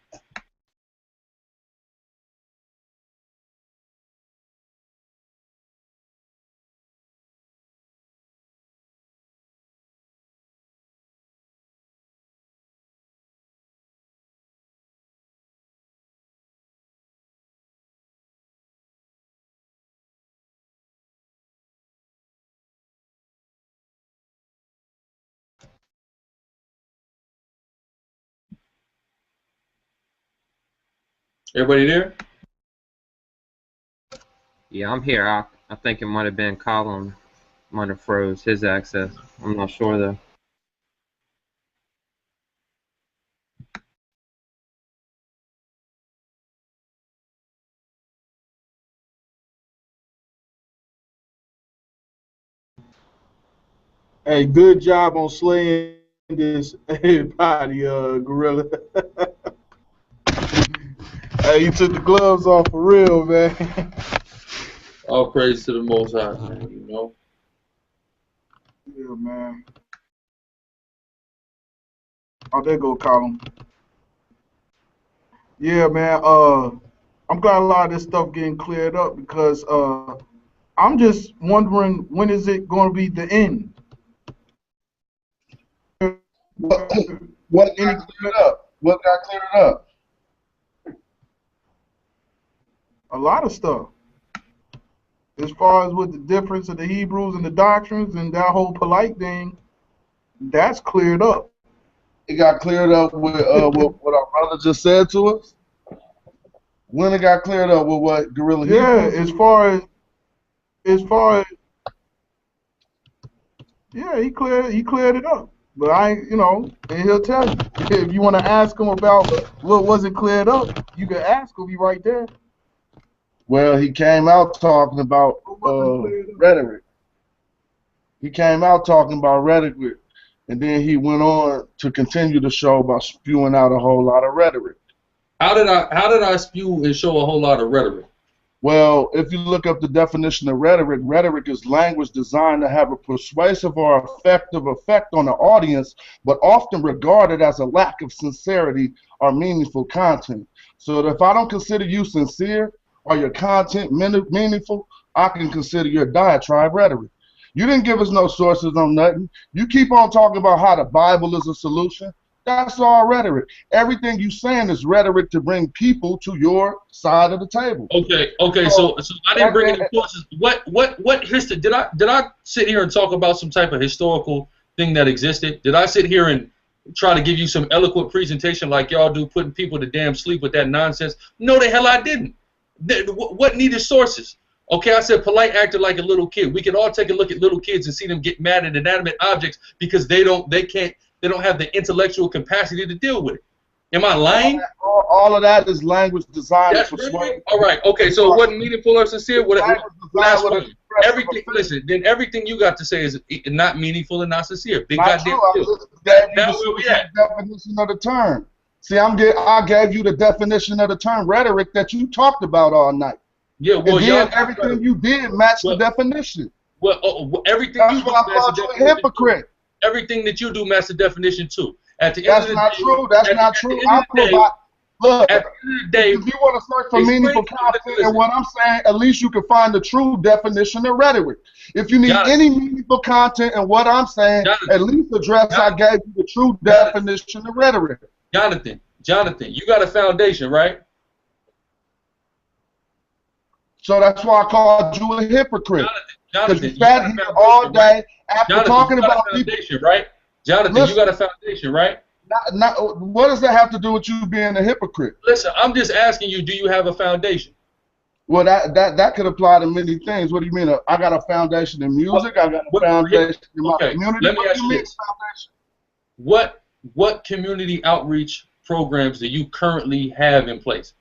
Everybody there? Yeah, I'm here. I think it might have been Colin might have froze his access. I'm not sure though. Hey, good job on slaying this body, Guerrilla. Hey, you took the gloves off for real, man. All praise to the Most High, man, you know. Yeah, man. Oh, there go Colin. Yeah, man. I'm glad a lot of this stuff getting cleared up, because I'm just wondering, when is it going to be the end? What got cleared up? What got cleared up? A lot of stuff. As far as with the difference of the Hebrews and the doctrines and that whole polite thing, that's cleared up. It got cleared up with what our brother just said to us. When it got cleared up with what Guerrilla Yeah, Hebrews? as far as yeah, he cleared it up. But and he'll tell you. If you want to ask him about what wasn't cleared up, you can ask him. He's right there. Well, he came out talking about rhetoric. He came out talking about rhetoric, and then he went on to continue the show by spewing out a whole lot of rhetoric. How did I spew and show a whole lot of rhetoric? Well, if you look up the definition of rhetoric, rhetoric is language designed to have a persuasive or effective effect on the audience, but often regarded as a lack of sincerity or meaningful content. So if I don't consider you sincere or your content meaningful, I can consider your diatribe rhetoric. You didn't give us no sources on nothing. You keep on talking about how the Bible is a solution. That's all rhetoric. Everything you saying is rhetoric to bring people to your side of the table. Okay. So I didn't bring any sources. What history did I sit here and talk about some type of historical thing that existed? Did I sit here and try to give you some eloquent presentation like y'all do, putting people to damn sleep with that nonsense? No, the hell I didn't. What needed sources? Okay, I said Polite acted like a little kid. We can all take a look at little kids and see them get mad at inanimate objects because they don't have the intellectual capacity to deal with it. Am I lying? All of that is language designed to persuade. All right. Okay. So it wasn't meaningful or sincere. Everything. Listen. Then everything you got to say is not meaningful and not sincere. Big goddamn deal. That's where we at. Definition of the term. See, I gave you the definition of the term rhetoric that you talked about all night. Yeah. Well, and then everything you did matched the definition. Well, everything. That's why I called you a hypocrite. Everything that you do match the definition too. At the end of the day, that's not true. Look, at the end of the day, if you want to search for meaningful content and what I'm saying, at least you can find the true definition of rhetoric. If you need any meaningful content and what I'm saying, at least address I gave you the true definition of rhetoric. Jonathan, you got a foundation, right? So that's why I called you a hypocrite. Jonathan, you sat here all day after talking about foundation, right? Jonathan, you got a foundation, right? What does that have to do with you being a hypocrite? Listen, I'm just asking you, do you have a foundation? Well, that could apply to many things. What do you mean? I got a foundation in music. I got a foundation in my community. Let me ask you this. What community outreach programs do you currently have in place?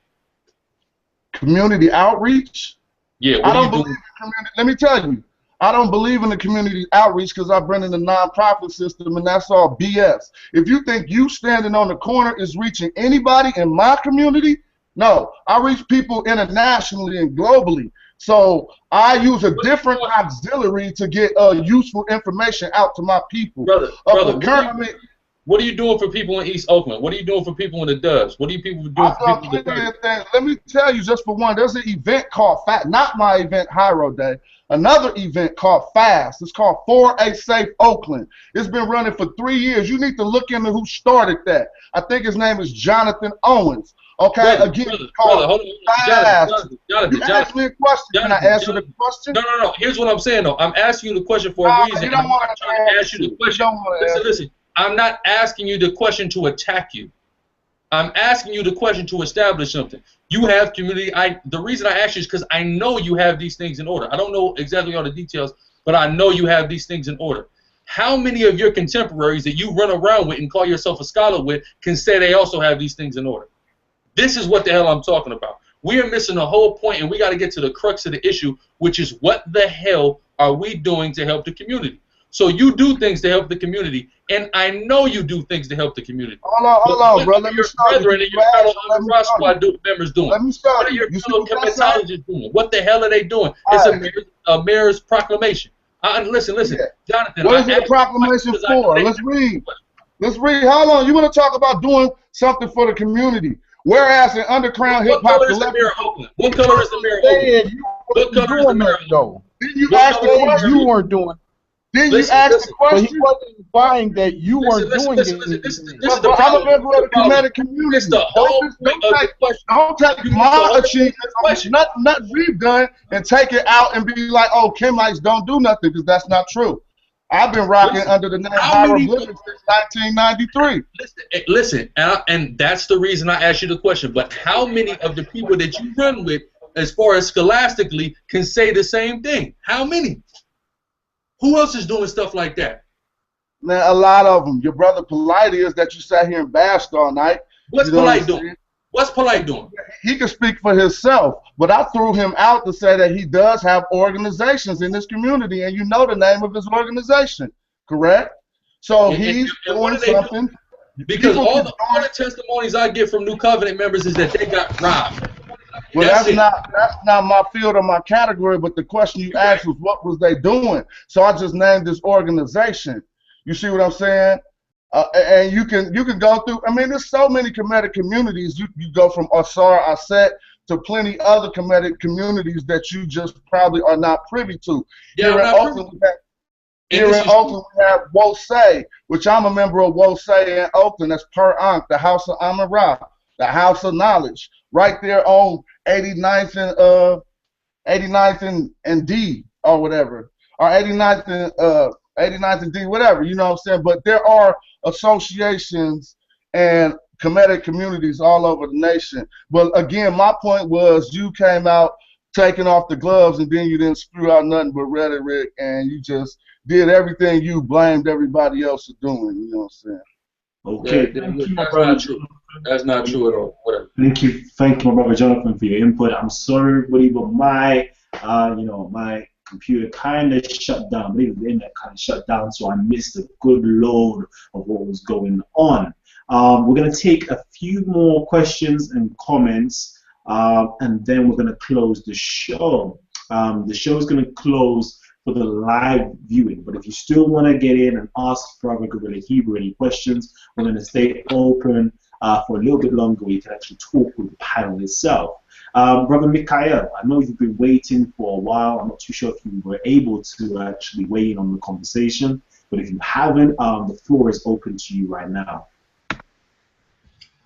Community outreach? Yeah. I don't believe in community. Let me tell you, I don't believe in the community outreach because I've been in the nonprofit system, and that's all BS. If you think you standing on the corner is reaching anybody in my community, no. I reach people internationally and globally. So I use a different auxiliary to get useful information out to my people. Brother, what are you doing for people in East Oakland? What are you doing for people in the Dubs? What are you people doing for people in the Let me tell you just for one, there's an event called not my event, Hyro Day, another event called FAST. It's called For a Safe Oakland. It's been running for 3 years. You need to look into who started that. I think his name is Jonathan Owens. Okay, Jonathan, you asked me a question. Can I answer the question? No. Here's what I'm saying, though. I'm asking you the question for a reason. You don't want to ask you the question. Listen. I'm not asking you the question to attack you. I'm asking you the question to establish something. You have community. The reason I ask you is because I know you have these things in order. I don't know exactly all the details, but I know you have these things in order. How many of your contemporaries that you run around with and call yourself a scholar with can say they also have these things in order? This is what the hell I'm talking about. We are missing the whole point, and we got to get to the crux of the issue, which is what the hell are we doing to help the community? So you do things to help the community, and I know you do things to help the community. Hold on, bro. Let me start. Your brethren and your fellow Ross Squad members doing. Let me start. What are your fellow commentologists doing? What the hell are they doing? It's a mayor's proclamation. Listen, Yeah. Jonathan. What is the proclamation for? Let's read. Hold on. You want to talk about doing something for the community? Whereas in underground hip hop, what color is the mayor of Oakland? What color is the mayor of Oakland? What color is the mayor of Oakland? Then you asked the question. You weren't doing. Then you asked the question. But he wasn't implying that you weren't doing it. This is the I'm a member of the comedic community. It's the whole Don't take my achievements, nothing we've done, and take it out and be like, oh, Kemites don't do nothing, because that's not true. I've been rocking under the name Hieroglyphics since 1993. Listen, and that's the reason I asked you the question. But how many of the people that you run with, as far as scholastically, can say the same thing? How many? Who else is doing stuff like that? Man, a lot of them. Your brother Polite is that you sat here and bashed all night. What's Polite doing? What's Polite doing? He can speak for himself, but I threw him out to say that he does have organizations in this community, and you know the name of his organization, correct? So he's doing something. Because all the testimonies I get from New Covenant members is that they got robbed. Well, That's it. that's not my field or my category, but the question you asked was what was they doing? So I just named this organization. You see what I'm saying? And you can go through. I mean, there's so many Kemetic communities. You go from Asar Aset to plenty other Kemetic communities that you just probably are not privy to. Yeah, Here in Oakland, we have Wosay, which I'm a member of Wosay in Oakland. That's Per Ankh, the House of Amun-Ra, the House of Knowledge, right there on 89th and D or whatever, or 89th and D, whatever. You know what I'm saying? But there are associations and Kemetic communities all over the nation. But again, my point was you came out taking off the gloves and then you didn't spew out nothing but rhetoric and you just did everything you blamed everybody else for doing. You know what I'm saying? Okay, thank you, my brother. Not true. That's not true at all. Whatever. Thank you, my brother Jonathan, for your input. I'm sorry, everybody, but my, my computer kind of shut down. I believe the internet kind of shut down, so I missed a good load of what was going on. We're gonna take a few more questions and comments, and then we're gonna close the show. The show is gonna close for the live viewing, but if you still want to get in and ask Brother Guerrilla Hebrew any questions, we're going to stay open for a little bit longer where you can actually talk with the panel itself. Brother Mikhail, I know you've been waiting for a while. I'm not too sure if you were able to actually weigh in on the conversation, but if you haven't, the floor is open to you right now.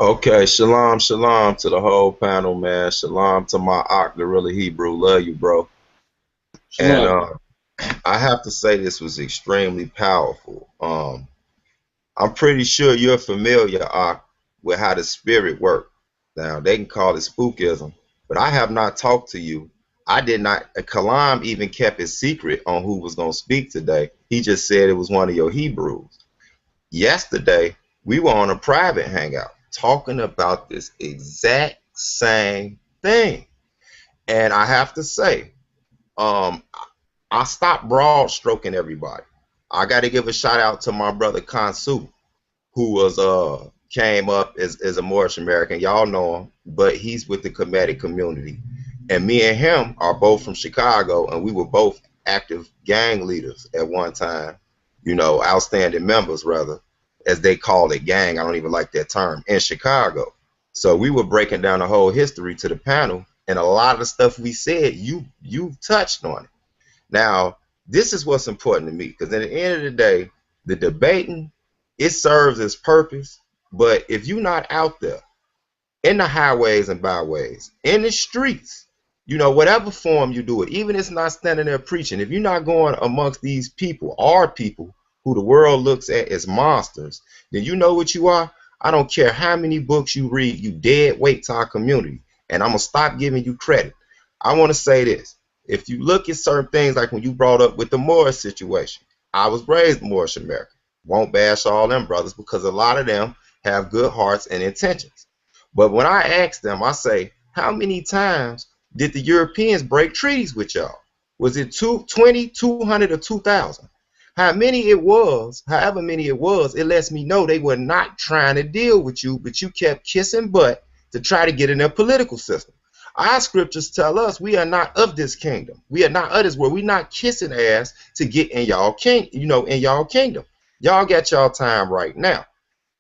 Okay, shalom, shalom to the whole panel, man. Shalom to my Guerrilla Hebrew. Love you, bro. Shalom. And I have to say this was extremely powerful. I'm pretty sure you're familiar with how the spirit works. Now, they can call it spookism, but I have not talked to you. I did not, Kalam even kept his secret on who was going to speak today. He just said it was one of your Hebrews. Yesterday, we were on a private hangout talking about this exact same thing. And I have to say, I stopped broad stroking everybody. I got to give a shout out to my brother CONCIOUS, who was came up as a Moorish American. Y'all know him, but he's with the Kemetic community. And me and him are both from Chicago, and we were both active gang leaders at one time. You know, outstanding members, rather, as they call it, gang. I don't even like that term, in Chicago. So we were breaking down the whole history to the panel, and a lot of the stuff we said, you touched on it. Now, this is what's important to me, because at the end of the day, the debating, it serves its purpose, but if you're not out there in the highways and byways, in the streets, you know, whatever form you do it, even if it's not standing there preaching, if you're not going amongst these people, our people, who the world looks at as monsters, then you know what you are. I don't care how many books you read, you dead weight to our community, and I'm going to stop giving you credit. I want to say this. If you look at certain things, like when you brought up with the Moorish situation, I was raised Moorish American. Won't bash all them brothers because a lot of them have good hearts and intentions. But when I ask them, I say, how many times did the Europeans break treaties with y'all? Was it 20, 200, or 2,000? How many it was, however many it was, it lets me know they were not trying to deal with you, but you kept kissing butt to try to get in their political system. Our scriptures tell us we are not of this kingdom. We are not of this world. We're not kissing ass to get in y'all in y'all kingdom. Y'all got y'all time right now.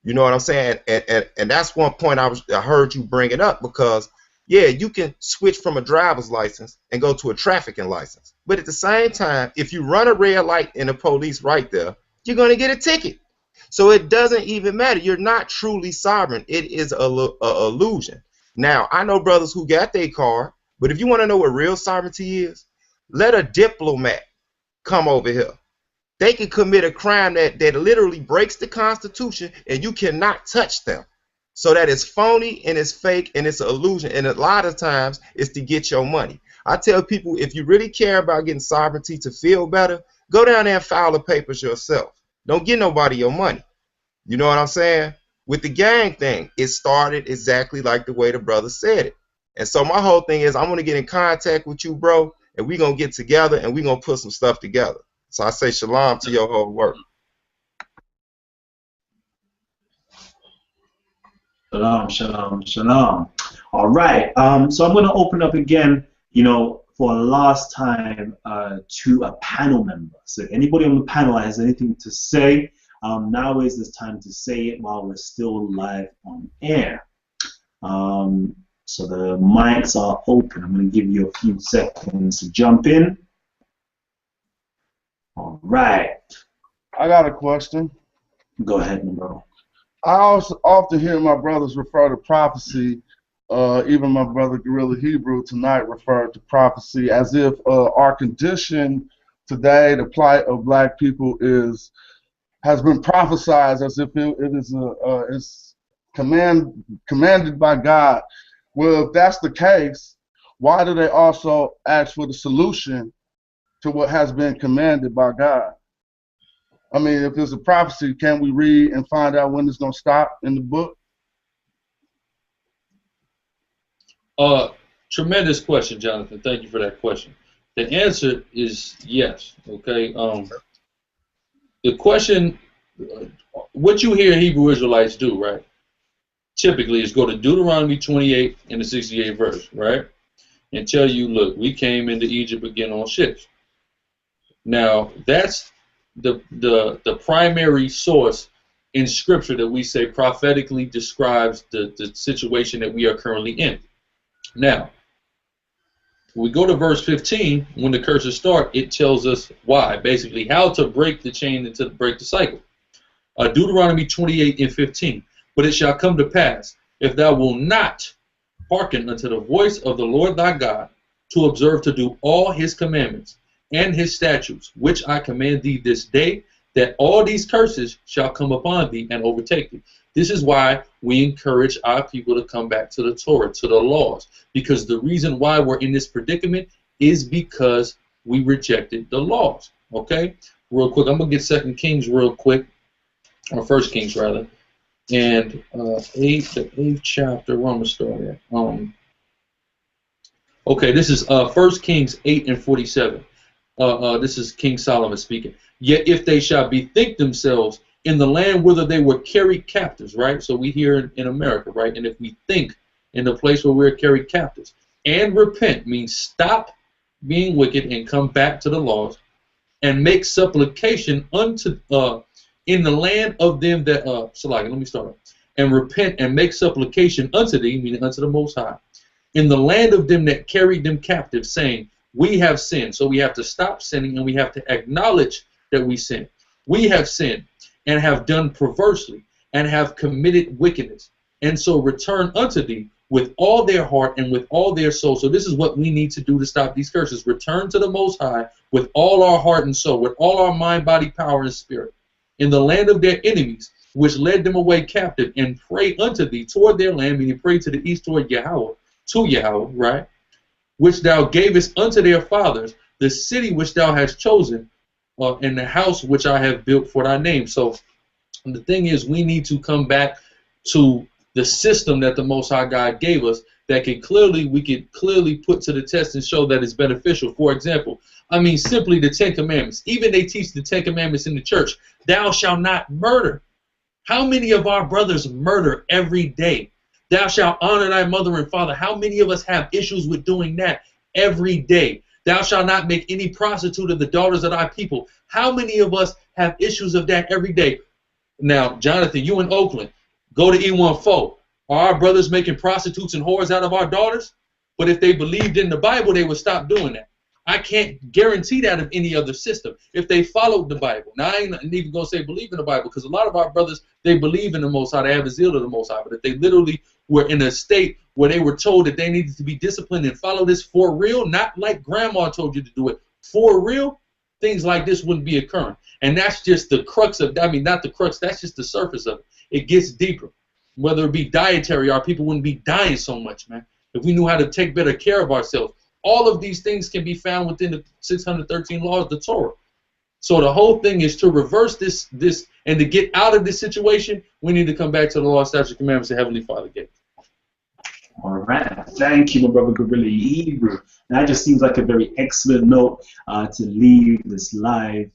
You know what I'm saying? And that's one point I heard you bring it up, because yeah, you can switch from a driver's license and go to a trafficking license. But at the same time, if you run a red light and the police right there, you're going to get a ticket. So it doesn't even matter. You're not truly sovereign. It is a illusion. Now, I know brothers who got their card, but if you want to know what real sovereignty is, let a diplomat come over here. They can commit a crime that literally breaks the Constitution, and you cannot touch them. So that is phony and it's fake and it's an illusion, and a lot of times it's to get your money. I tell people, if you really care about getting sovereignty to feel better, go down there and file the papers yourself. Don't give nobody your money. You know what I'm saying? With the gang thing, it started exactly like the way the brother said it. And so my whole thing is, I'm going to get in contact with you, bro, and we're going to get together and we're going to put some stuff together. So I say shalom to your whole work. Shalom, shalom, shalom. All right. So I'm going to open up again, for a last time to a panel member. So anybody on the panel has anything to say, now is the time to say it while we're still live on air. So the mics are open. I'm going to give you a few seconds to jump in. All right. I got a question. Go ahead, my bro. I also often hear my brothers refer to prophecy. Even my brother Guerrilla Hebrew tonight referred to prophecy as if our condition today, the plight of black people, has been prophesized as if it is commanded by God. Well, if that's the case, why do they also ask for the solution to what has been commanded by God? I mean, if there's a prophecy, can we read and find out when it's going to stop in the book? Tremendous question, Jonathan. Thank you for that question. The answer is yes. Okay. The question, what you hear Hebrew Israelites do, right? Typically, is go to Deuteronomy 28 in the 68th verse, right, and tell you, look, we came into Egypt again on ships. Now, that's the primary source in Scripture that we say prophetically describes the situation that we are currently in. Now, when we go to verse 15, when the curses start, it tells us why, basically how to break the chain and to break the cycle. Deuteronomy 28 and 15. But it shall come to pass, if thou wilt not hearken unto the voice of the Lord thy God, to observe to do all his commandments and his statutes, which I command thee this day, that all these curses shall come upon thee and overtake thee. This is why we encourage our people to come back to the Torah, to the laws, because the reason why we're in this predicament is because we rejected the laws. Okay? Real quick, I'm going to get 2 Kings real quick, or 1 Kings rather, and the 8th chapter, where I'm going to start at. Okay, this is 1 Kings 8 and 47. This is King Solomon speaking. Yet if they shall bethink themselves in the land whither they were carried captives, right? So we here in America, right? And if we think in the place where we're carried captives, and repent means stop being wicked and come back to the laws, and make supplication unto in the land of them that let me start. And repent and make supplication unto thee, meaning unto the Most High, in the land of them that carried them captive, saying, we have sinned. So we have to stop sinning and we have to acknowledge that we sin. We have sinned and have done perversely and have committed wickedness. And so return unto thee with all their heart and with all their soul. So this is what we need to do to stop these curses. Return to the Most High with all our heart and soul, with all our mind, body, power, and spirit, in the land of their enemies, which led them away captive, and pray unto thee toward their land, meaning pray to the east toward Yahweh, to Yahweh, right? Which thou gavest unto their fathers, the city which thou hast chosen, and the house which I have built for thy name. So the thing is, we need to come back to the system that the Most High God gave us that we could clearly put to the test and show that it's beneficial. For example, I mean, simply the 10 Commandments. Even they teach the 10 Commandments in the church. Thou shalt not murder. How many of our brothers murder every day? Thou shalt honor thy mother and father. How many of us have issues with doing that every day? Thou shalt not make any prostitute of the daughters of thy people. How many of us have issues of that every day? Now, Jonathan, you in Oakland, go to E14. Are our brothers making prostitutes and whores out of our daughters? But if they believed in the Bible, they would stop doing that. I can't guarantee that of any other system. If they followed the Bible. Now, I ain't even going to say believe in the Bible, because a lot of our brothers, they believe in the Most High. They have a zeal of the Most High. But if they literally were in a state where they were told that they needed to be disciplined and follow this for real, not like grandma told you to do it, for real, things like this wouldn't be occurring. And that's just the crux of, I mean, not the crux, that's just the surface of it. It gets deeper. Whether it be dietary, our people wouldn't be dying so much, man. If we knew how to take better care of ourselves. All of these things can be found within the 613 laws of the Torah. So the whole thing is to reverse this, and to get out of this situation, we need to come back to the law, statutes, and commandments the Heavenly Father gave. All right. Thank you, my brother Guerrilla Hebrew. And that just seems like a very excellent note to leave this live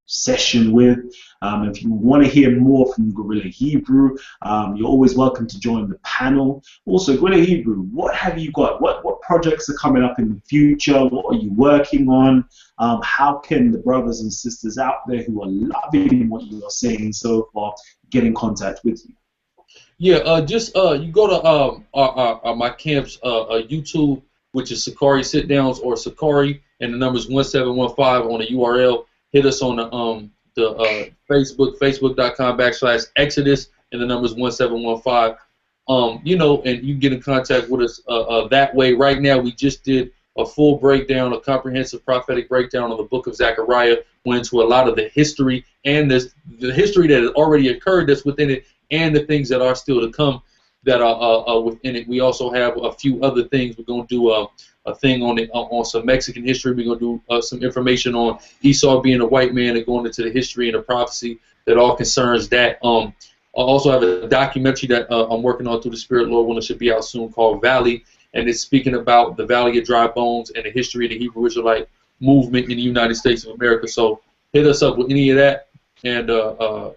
session with. If you want to hear more from Guerrilla Hebrew, you're always welcome to join the panel. Also, Guerrilla Hebrew, what have you got? What projects are coming up in the future? What are you working on? How can the brothers and sisters out there who are loving what you are saying so far get in contact with you? Yeah, just you go to my camp's YouTube, which is SICARI Sit Downs, or SICARI, and the number's 1715 on the URL. Hit us on the Facebook, facebook.com/Exodus, and the number's 1715. You know, and you can get in contact with us that way. Right now, we just did a full breakdown, a comprehensive prophetic breakdown of the book of Zechariah. Went into a lot of the history and the history that has already occurred that's within it, and the things that are still to come that are within it. We also have a few other things. We're going to do a thing on some Mexican history. We're going to do some information on Esau being a white man and going into the history and the prophecy that all concerns that. I also have a documentary that I'm working on through the Spirit, Lord willing, should be out soon, called Valley, and it's speaking about the Valley of Dry Bones and the history of the Hebrew Israelite movement in the United States of America. So hit us up with any of that, and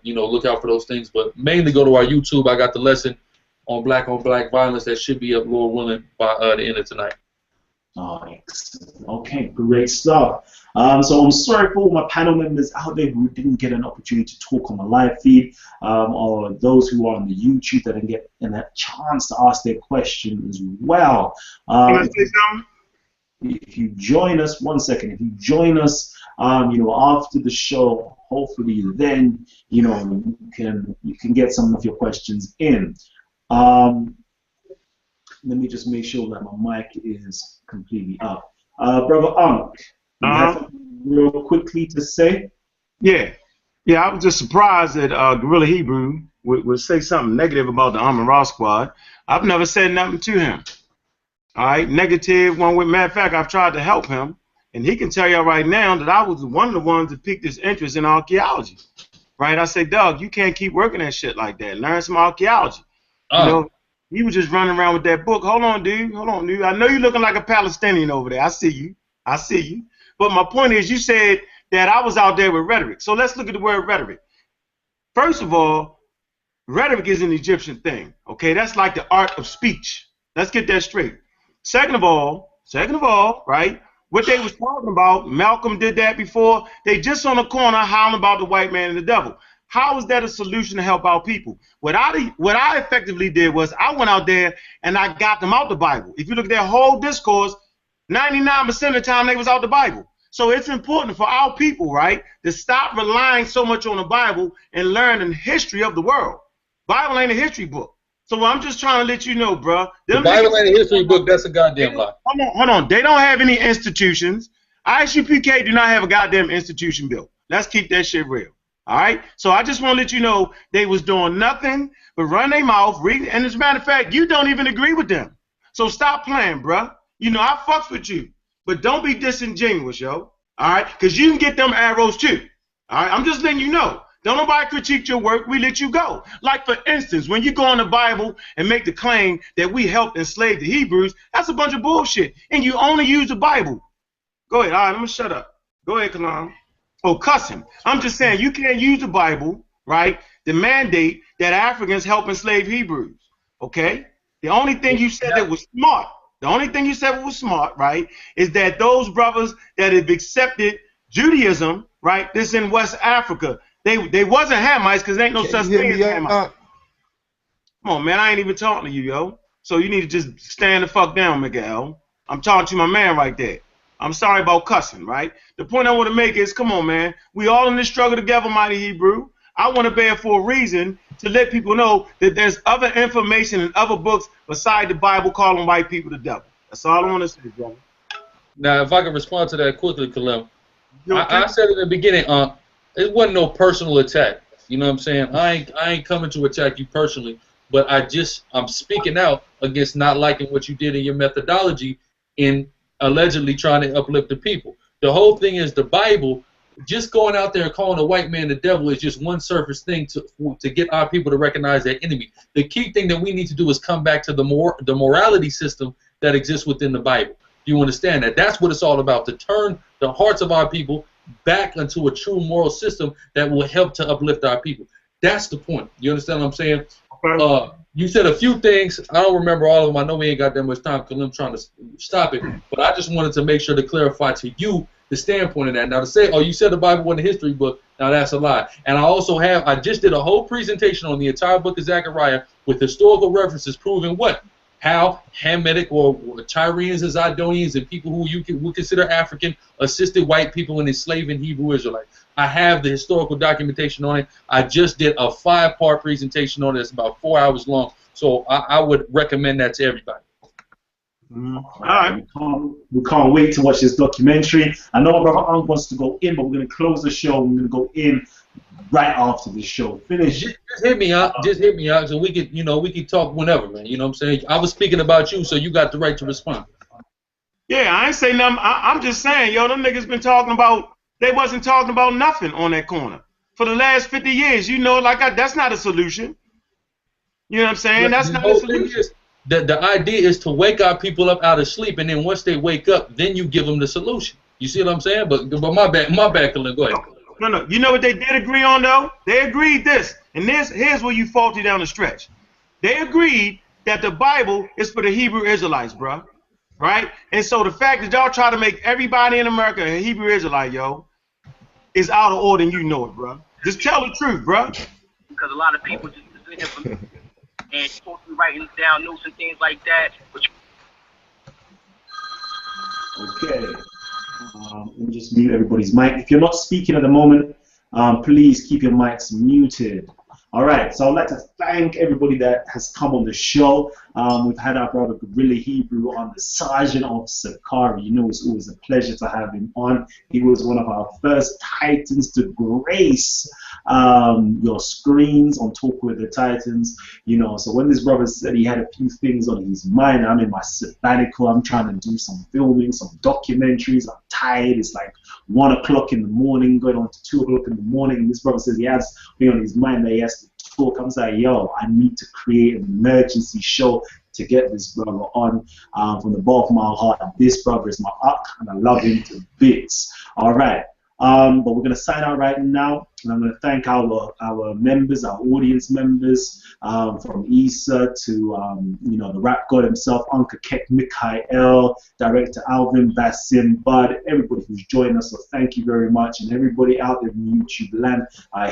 you know, look out for those things. But mainly go to our YouTube. I got the lesson on black violence that should be up, Lord willing, by the end of tonight. Oh, excellent. Okay, great stuff. So I'm sorry for all my panel members out there who didn't get an opportunity to talk on the live feed, or those who are on the YouTube that didn't get a chance to ask their question as well. Can I say something? If you join us, one second, if you join us, you know, after the show, hopefully then, you know, you can get some of your questions in. Let me just make sure that my mic is completely up. Brother Ankh, you have something real quickly to say? Yeah, I was just surprised that Guerrilla Hebrew would say something negative about the Amon Ra Squad. I've never said nothing to him. All right, negative one with. Matter of fact, I've tried to help him, and he can tell you right now that I was one of the ones that piqued his interest in archaeology. Right? I said, Doug, you can't keep working that shit like that. Learn some archaeology. You know, he was just running around with that book. Hold on, dude. I know you're looking like a Palestinian over there. I see you. But my point is, you said that I was out there with rhetoric. So let's look at the word rhetoric. First of all, rhetoric is an Egyptian thing. Okay, that's like the art of speech. Let's get that straight. Second of all, right, what they was talking about, Malcolm did that before. They just on the corner howling about the white man and the devil. How is that a solution to help out people? What I effectively did was I went out there and I got them out the Bible. If you look at their whole discourse, 99% of the time they was out the Bible. So it's important for our people, right, to stop relying so much on the Bible and learn the history of the world. Bible ain't a history book. So I'm just trying to let you know, bro. The Bible ain't a history book. That's a goddamn lie. Hold on. They don't have any institutions. ISUPK do not have a goddamn institution built. Let's keep that shit real. All right? So I just want to let you know they was doing nothing but run their mouth, read, and as a matter of fact, you don't even agree with them. So stop playing, bro. You know, I fucks with you. But don't be disingenuous, yo. All right? Because you can get them arrows too. All right? I'm just letting you know. Don't nobody critique your work. We let you go. Like, for instance, when you go in the Bible and make the claim that we helped enslave the Hebrews, that's a bunch of bullshit. And you only use the Bible. Go ahead. All right, I'm going to shut up. Go ahead, Kalam. Oh, cussing. I'm just saying you can't use the Bible, right, to mandate that Africans help enslave Hebrews. Okay? The only thing you said that was smart, right, is that those brothers that have accepted Judaism, right, this in West Africa, they wasn't Hamites because there ain't no such thing as Hamites. Come on, man, I ain't even talking to you, yo. So you need to just stand the fuck down, Miguel. I'm talking to my man right there. I'm sorry about cussing, right? The point I want to make is, come on, man. We all in this struggle together, mighty Hebrew. I want to bear for a reason to let people know that there's other information and other books beside the Bible calling white people the devil. That's all I want to say, brother. Now, if I can respond to that quickly, Kalim. I said in the beginning, it wasn't no personal attack. You know what I'm saying? I ain't coming to attack you personally, but I'm speaking out against not liking what you did in your methodology in allegedly trying to uplift the people. The whole thing is the Bible. Just going out there and calling a white man the devil is just one surface thing to get our people to recognize their enemy. The key thing that we need to do is come back to the morality system that exists within the Bible. Do you understand that? That's what it's all about, to turn the hearts of our people back into a true moral system that will help to uplift our people. That's the point. You understand what I'm saying? You said a few things. I don't remember all of them. I know we ain't got that much time because I'm trying to stop it. But I just wanted to make sure to clarify to you the standpoint of that. Now to say, oh, you said the Bible wasn't a history book. Now that's a lie. And I just did a whole presentation on the entire book of Zechariah with historical references proving what? How Hamitic or Tyrians and Zidonians and people who you would consider African assisted white people in enslaving Hebrew Israelites. I have the historical documentation on it. I just did a 5-part presentation on it. It's about 4 hours long. So I would recommend that to everybody. All right. We can't wait to watch this documentary. I know Brother Ang wants to go in, but we're going to close the show. We're going to go in right after the show. Finish. Just hit me out. Just hit me out so we could, we could talk whenever, man. You know what I'm saying? I was speaking about you, so you got the right to respond. Yeah, I ain't say nothing. I'm just saying, yo, them niggas been talking about, they wasn't talking about nothing on that corner for the last 50 years. That's not a solution. You know what I'm saying? That's not a solution. The idea is to wake our people up out of sleep, and then once they wake up, then you give them the solution. You see what I'm saying? But my bad, Khalil. Go ahead. No. You know what they did agree on, though? They agreed this. And here's where you faulty down the stretch. They agreed that the Bible is for the Hebrew Israelites, bro. Right? And so the fact that y'all try to make everybody in America a Hebrew Israelite, yo, is out of order and you know it, bro. Just tell the truth, bro. Because a lot of people just sit here and supposed to be writing down notes and things like that. Okay. Let me just mute everybody's mic. If you're not speaking at the moment, please keep your mics muted. All right, so I'd like to thank everybody that has come on the show. We've had our brother Guerrilla Hebrew on, the Sergeant of SICARII. It's always a pleasure to have him on. He was one of our first Titans to grace your screens on Talk with the Titans. So when this brother said he had a few things on his mind, I'm in my sabbatical. I'm trying to do some filming, some documentaries. I'm tired. It's like 1 o'clock in the morning, going on to 2 o'clock in the morning. And this brother says he has me on his mind that he has to talk. I'm like, yo, I need to create an emergency show to get this brother on from the bottom of my heart. And this brother is my uck, and I love him to bits. All right. But we're going to sign out right now, and I'm going to thank our members, our audience members, from Issa to the rap god himself, Uncle Kek Mikhael, Director Alvin, Basim, Bud, everybody who's joined us. So thank you very much, and everybody out there in YouTube land,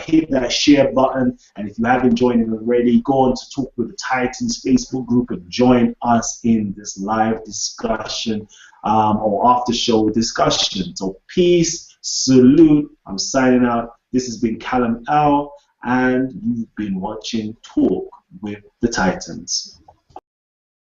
hit that share button, and if you haven't joined it already, go on to Talk with the Titans Facebook group and join us in this live discussion or after show discussion. So peace. Salute. I'm signing out. This has been Callum L, and you've been watching Talk with the Titans.